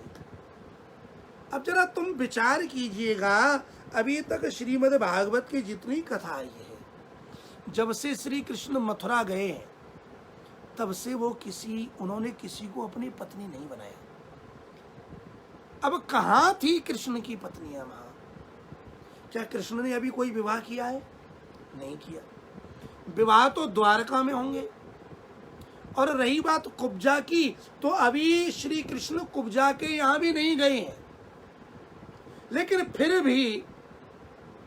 अब जरा तुम विचार कीजिएगा, अभी तक श्रीमद् भागवत की जितनी कथा आई है, जब से श्री कृष्ण मथुरा गए हैं तब से उन्होंने किसी को अपनी पत्नी नहीं बनाया। अब कहाँ थी कृष्ण की पत्नियां वहां? क्या कृष्ण ने अभी कोई विवाह किया है? नहीं किया। विवाह तो द्वारका में होंगे। और रही बात कुब्जा की, तो अभी श्री कृष्ण कुब्जा के यहां भी नहीं गए हैं, लेकिन फिर भी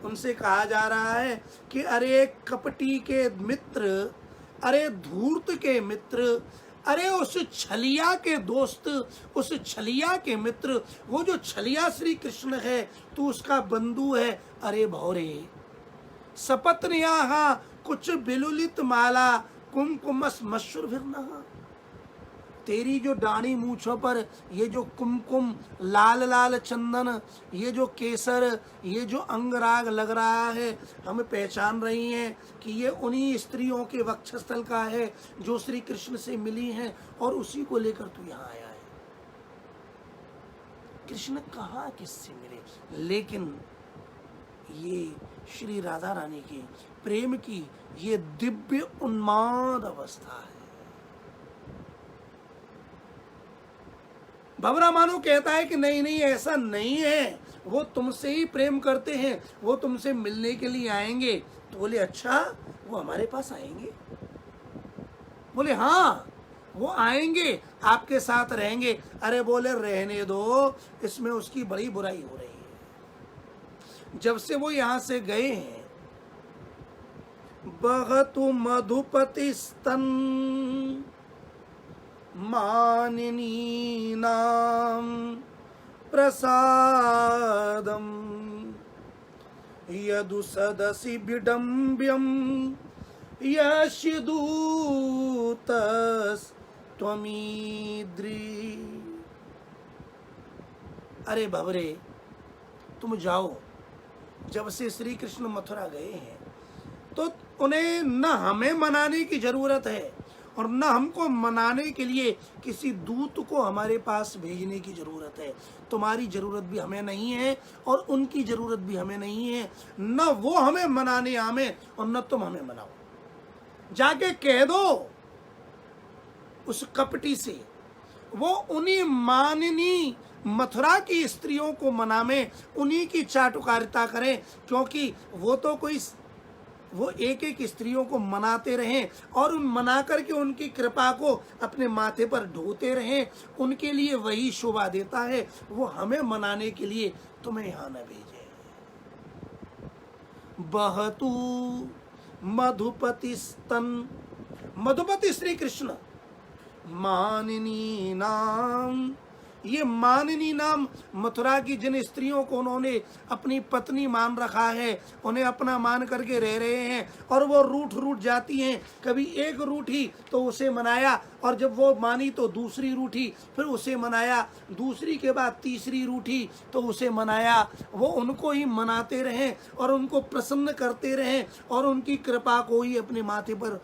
उनसे कहा जा रहा है कि अरे कपटी के मित्र, अरे धूर्त के मित्र, अरे उस छलिया के दोस्त, उस छलिया के मित्र, वो जो छलिया श्री कृष्ण है तू उसका बंधु है। अरे भौरे सपत्न्याः कुछ बिलुलित माला कुमकुमस मश्रुभिर्नः, तेरी जो डाणी मूछों पर ये जो कुमकुम, लाल लाल चंदन, ये जो केसर, ये जो अंगराग लग रहा है, हम पहचान रही हैं कि ये उन्हीं स्त्रियों के वक्षस्थल का है जो श्री कृष्ण से मिली हैं, और उसी को लेकर तू यहाँ आया है। कृष्ण कहाँ किससे मिले, लेकिन ये श्री राधा रानी की प्रेम की ये दिव्य उन्माद अवस्था है। भंवरा मानो कहता है कि नहीं नहीं, ऐसा नहीं है, वो तुमसे ही प्रेम करते हैं, वो तुमसे मिलने के लिए आएंगे। तो बोले अच्छा, वो हमारे पास आएंगे? बोले हाँ, वो आएंगे, आपके साथ रहेंगे। अरे बोले रहने दो, इसमें उसकी बड़ी बुराई हो रही है। जब से वो यहां से गए हैं, बहतु मधुपति स्तन मानिनी नाम प्रसादम यदु सदसि विडम्ब्यम यस्य दूतस् त्वमीद्री। अरे भंवरे तुम जाओ, जब से श्री कृष्ण मथुरा गए हैं तो उन्हें न हमें मनाने की जरूरत है और न हमको मनाने के लिए किसी दूत को हमारे पास भेजने की जरूरत है। तुम्हारी जरूरत भी हमें नहीं है और उनकी जरूरत भी हमें नहीं है। न वो हमें मनाने आवे और न तुम हमें मनाओ। जाके कह दो उस कपटी से, वो उन्हीं माननी मथुरा की स्त्रियों को मनावे, उन्हीं की चाटुकारिता करें, क्योंकि वो एक एक स्त्रियों को मनाते रहें और उन मना करके उनकी कृपा को अपने माथे पर ढोते रहें। उनके लिए वही शोभा देता है। वो हमें मनाने के लिए तुम्हें यहाँ न भेजे। बहतु मधुपति स्तन मधुपति श्री कृष्ण मानिनी नाम, ये मानिनी नाम मथुरा की जिन स्त्रियों को उन्होंने अपनी पत्नी मान रखा है, उन्हें अपना मान करके रह रहे हैं, और वो रूठ जाती हैं। कभी एक रूठी तो उसे मनाया, और जब वो मानी तो दूसरी रूठी, फिर उसे मनाया, दूसरी के बाद तीसरी रूठी तो उसे मनाया। वो उनको ही मनाते रहें और उनको प्रसन्न करते रहें, और उनकी कृपा को ही अपने माथे पर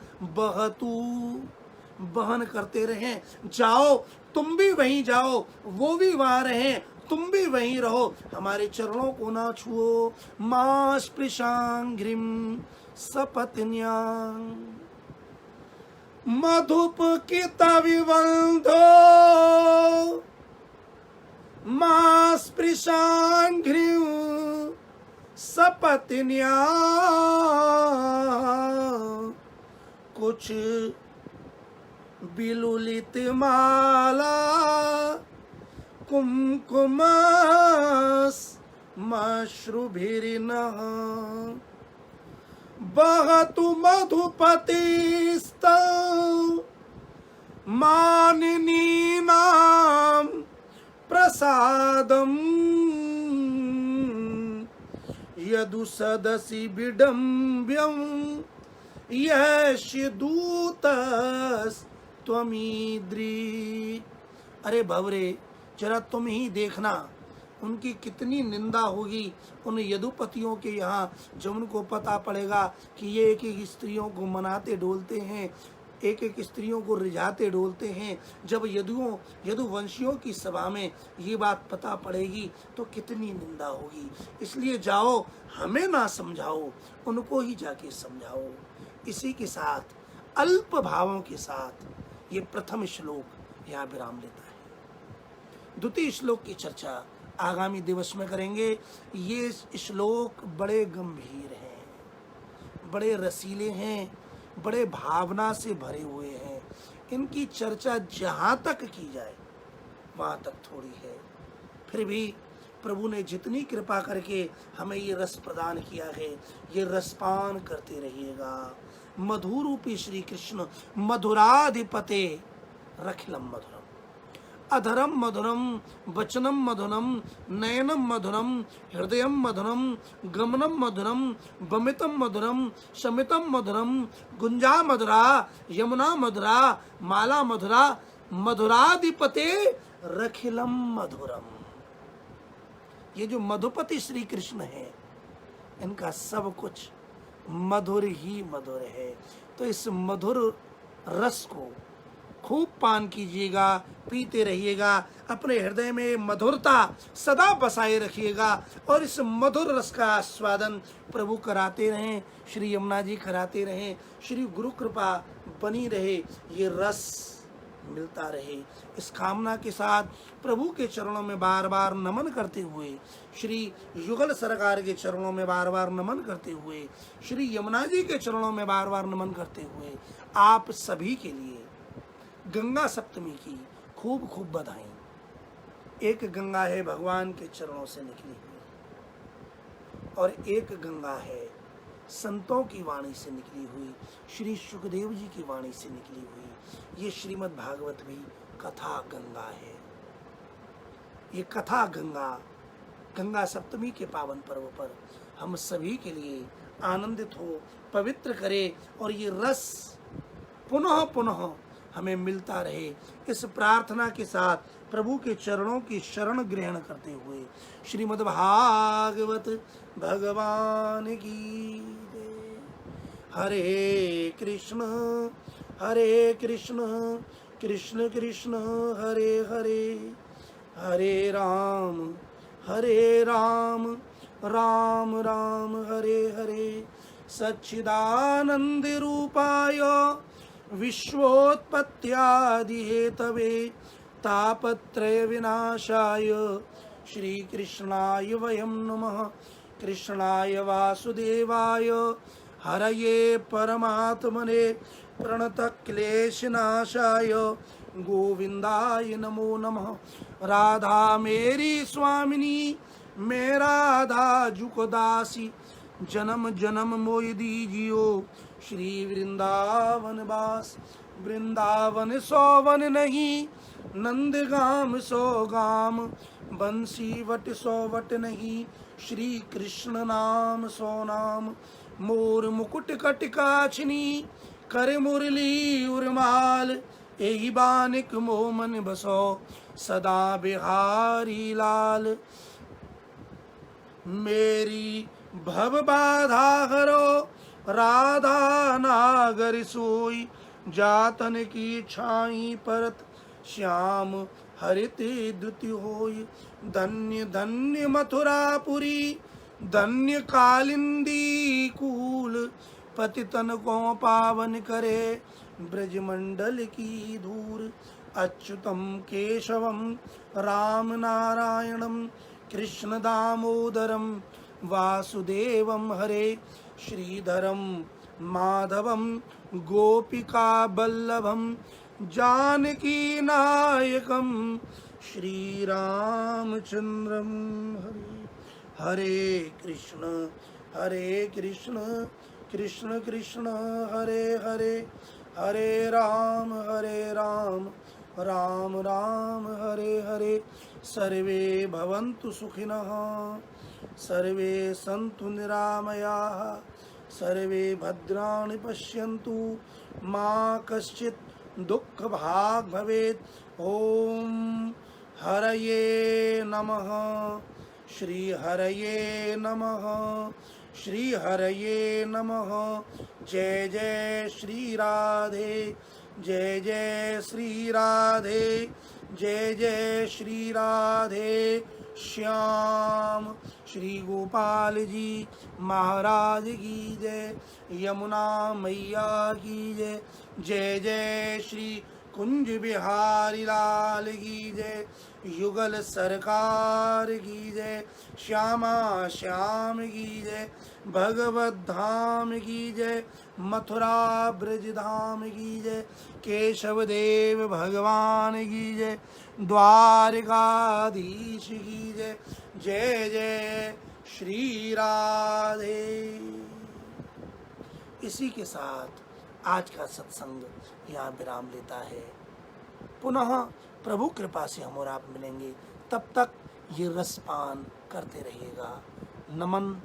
बहन करते रहें। जाओ, तुम भी वहीं जाओ, वो भी वहां रहें, तुम भी वहीं रहो, हमारे चरणों को ना छुओ। मां स्पृशांघ्रिम सपत्न्यां मधुपकिता विवंधो, मां स्पृशांघ्रिम सपत्न्यां। कुछ बिलुलित माला कुमकुम मश्रुभिर्नः, बहतु मधुपतिस्तौ मानिनीनां प्रसादम्, यदु सदसि विडम्ब्यं यस्य दूतस् त्वमीद्री। अरे भवरे, जरा तुम ही देखना उनकी कितनी निंदा होगी उन यदुपतियों के यहाँ, जब उनको पता पड़ेगा कि ये एक एक स्त्रियों को मनाते डोलते हैं, एक एक स्त्रियों को रिझाते डोलते हैं। जब यदुवंशियों की सभा में ये बात पता पड़ेगी तो कितनी निंदा होगी। इसलिए जाओ, हमें ना समझाओ, उनको ही जाके समझाओ। इसी के साथ अल्प भावों के साथ ये प्रथम श्लोक यहाँ विराम लेता है। द्वितीय श्लोक की चर्चा आगामी दिवस में करेंगे। ये श्लोक बड़े गंभीर हैं, बड़े रसीले हैं, बड़े भावना से भरे हुए हैं। इनकी चर्चा जहाँ तक की जाए वहाँ तक थोड़ी है। फिर भी प्रभु ने जितनी कृपा करके हमें ये रस प्रदान किया है, ये रसपान करते रहिएगा। मधुरूपी श्री कृष्ण मधुराधिपते रखिलम मधुरम, अधरम मधुरम, वचनम मधुरम, नयनम मधुरम, हृदयम मधुरम, गमनम मधुरम, बमितम मधुरम, शमितम मधुरम, गुंजा मधुरा, यमुना मधुरा, माला मधुरा, मधुराधिपते रखिलम मधुरम। ये जो मधुपति श्री कृष्ण है, इनका सब कुछ मधुर ही मधुर है। तो इस मधुर रस को खूब पान कीजिएगा, पीते रहिएगा, अपने हृदय में मधुरता सदा बसाए रखिएगा, और इस मधुर रस का आस्वादन प्रभु कराते रहें, श्री यमुना जी कराते रहें, श्री गुरु कृपा बनी रहे, ये रस मिलता रहे। इस कामना के साथ प्रभु के चरणों में बार बार नमन करते हुए, श्री युगल सरकार के चरणों में बार बार नमन करते हुए, श्री यमुना जी के चरणों में बार बार नमन करते हुए, आप सभी के लिए गंगा सप्तमी की खूब खूब बधाई। एक गंगा है भगवान के चरणों से निकली हुई, और एक गंगा है संतों की वाणी से निकली हुई, श्री सुखदेव जी की वाणी से निकली हुई। ये श्रीमद् भागवत भी कथा गंगा है। ये कथा गंगा, गंगा सप्तमी के पावन पर्व पर हम सभी के लिए आनंदित हो, पवित्र करे, और ये रस पुनः पुनः हमें मिलता रहे। इस प्रार्थना के साथ प्रभु के चरणों की शरण ग्रहण करते हुए श्रीमद् भागवत भगवान की जय। हरे कृष्ण कृष्ण कृष्ण हरे हरे, हरे राम राम राम हरे हरे। सच्चिदानंद रूपाय विश्वोत्पत्त्यादि हेतवे तापत्रय विनाशाय श्री कृष्णाय वयं नमः। कृष्णाय वासुदेवाय हरये परमात्मने प्रणतक्लेशनाशाय गोविंदाय नमो नमः। राधा मेरी स्वामिनी, मैं राधा जुकदासी, जन्म जन्म मोहि दीजियो श्री वृंदावन वास। वृंदावन सो वन नहीं, नंदगाम सो गाम, बंसी वट सो वट नहीं, श्री कृष्ण नाम सो नाम। मोर मुकुट कट काछनी, कर मुरली उर्माल, एहि बानिक मोमन बसो, सदा बिहारी लाल। मेरी भव बाधा हरो, राधा नागर सोई, जातन की छाई परत, श्याम हरित द्युति होई। धन्य धन्य मथुरापुरी, धन्य कालिंदी कूल, पतितन को पावन करे, ब्रजमंडल की धूल। अच्युतम केशवम राम नारायणम, कृष्ण दामोदरम वासुदेवम हरे। श्रीधरम माधवम गोपिका बल्लभम, जानकी नायकम श्री रामचंद्रम हरे। हरे कृष्ण कृष्ण कृष्ण हरे हरे, हरे राम राम राम हरे हरे। सर्वे भवन्तु सुखिनः, सर्वे सन्तु निरामयाः, सर्वे भद्राणि पश्यन्तु, मा कश्चित् दुःखभाग् भवेत्। ॐ हरये नमः, श्री हरये नमः, श्री हरये नमः। जय जय श्री राधे, जय जय श्री राधे, जय जय श्री राधे श्याम। श्री गोपाल जी महाराज की जय, यमुना मैया की जय, जय जय श्री कुंज बिहारी लाल की जय, युगल सरकार की जय, श्यामा श्याम की जय, भगवत धाम की जय, मथुरा ब्रज धाम की जय, केशव देव भगवान की जय, द्वारकाधीश की जय, जय जय श्री राधे। इसी के साथ आज का सत्संग यहाँ विराम लेता है। पुनः प्रभु कृपा से हम और आप मिलेंगे, तब तक ये रसपान करते रहिएगा। नमन,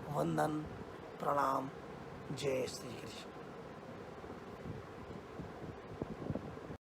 वंदन, प्रणाम, जय श्री कृष्ण।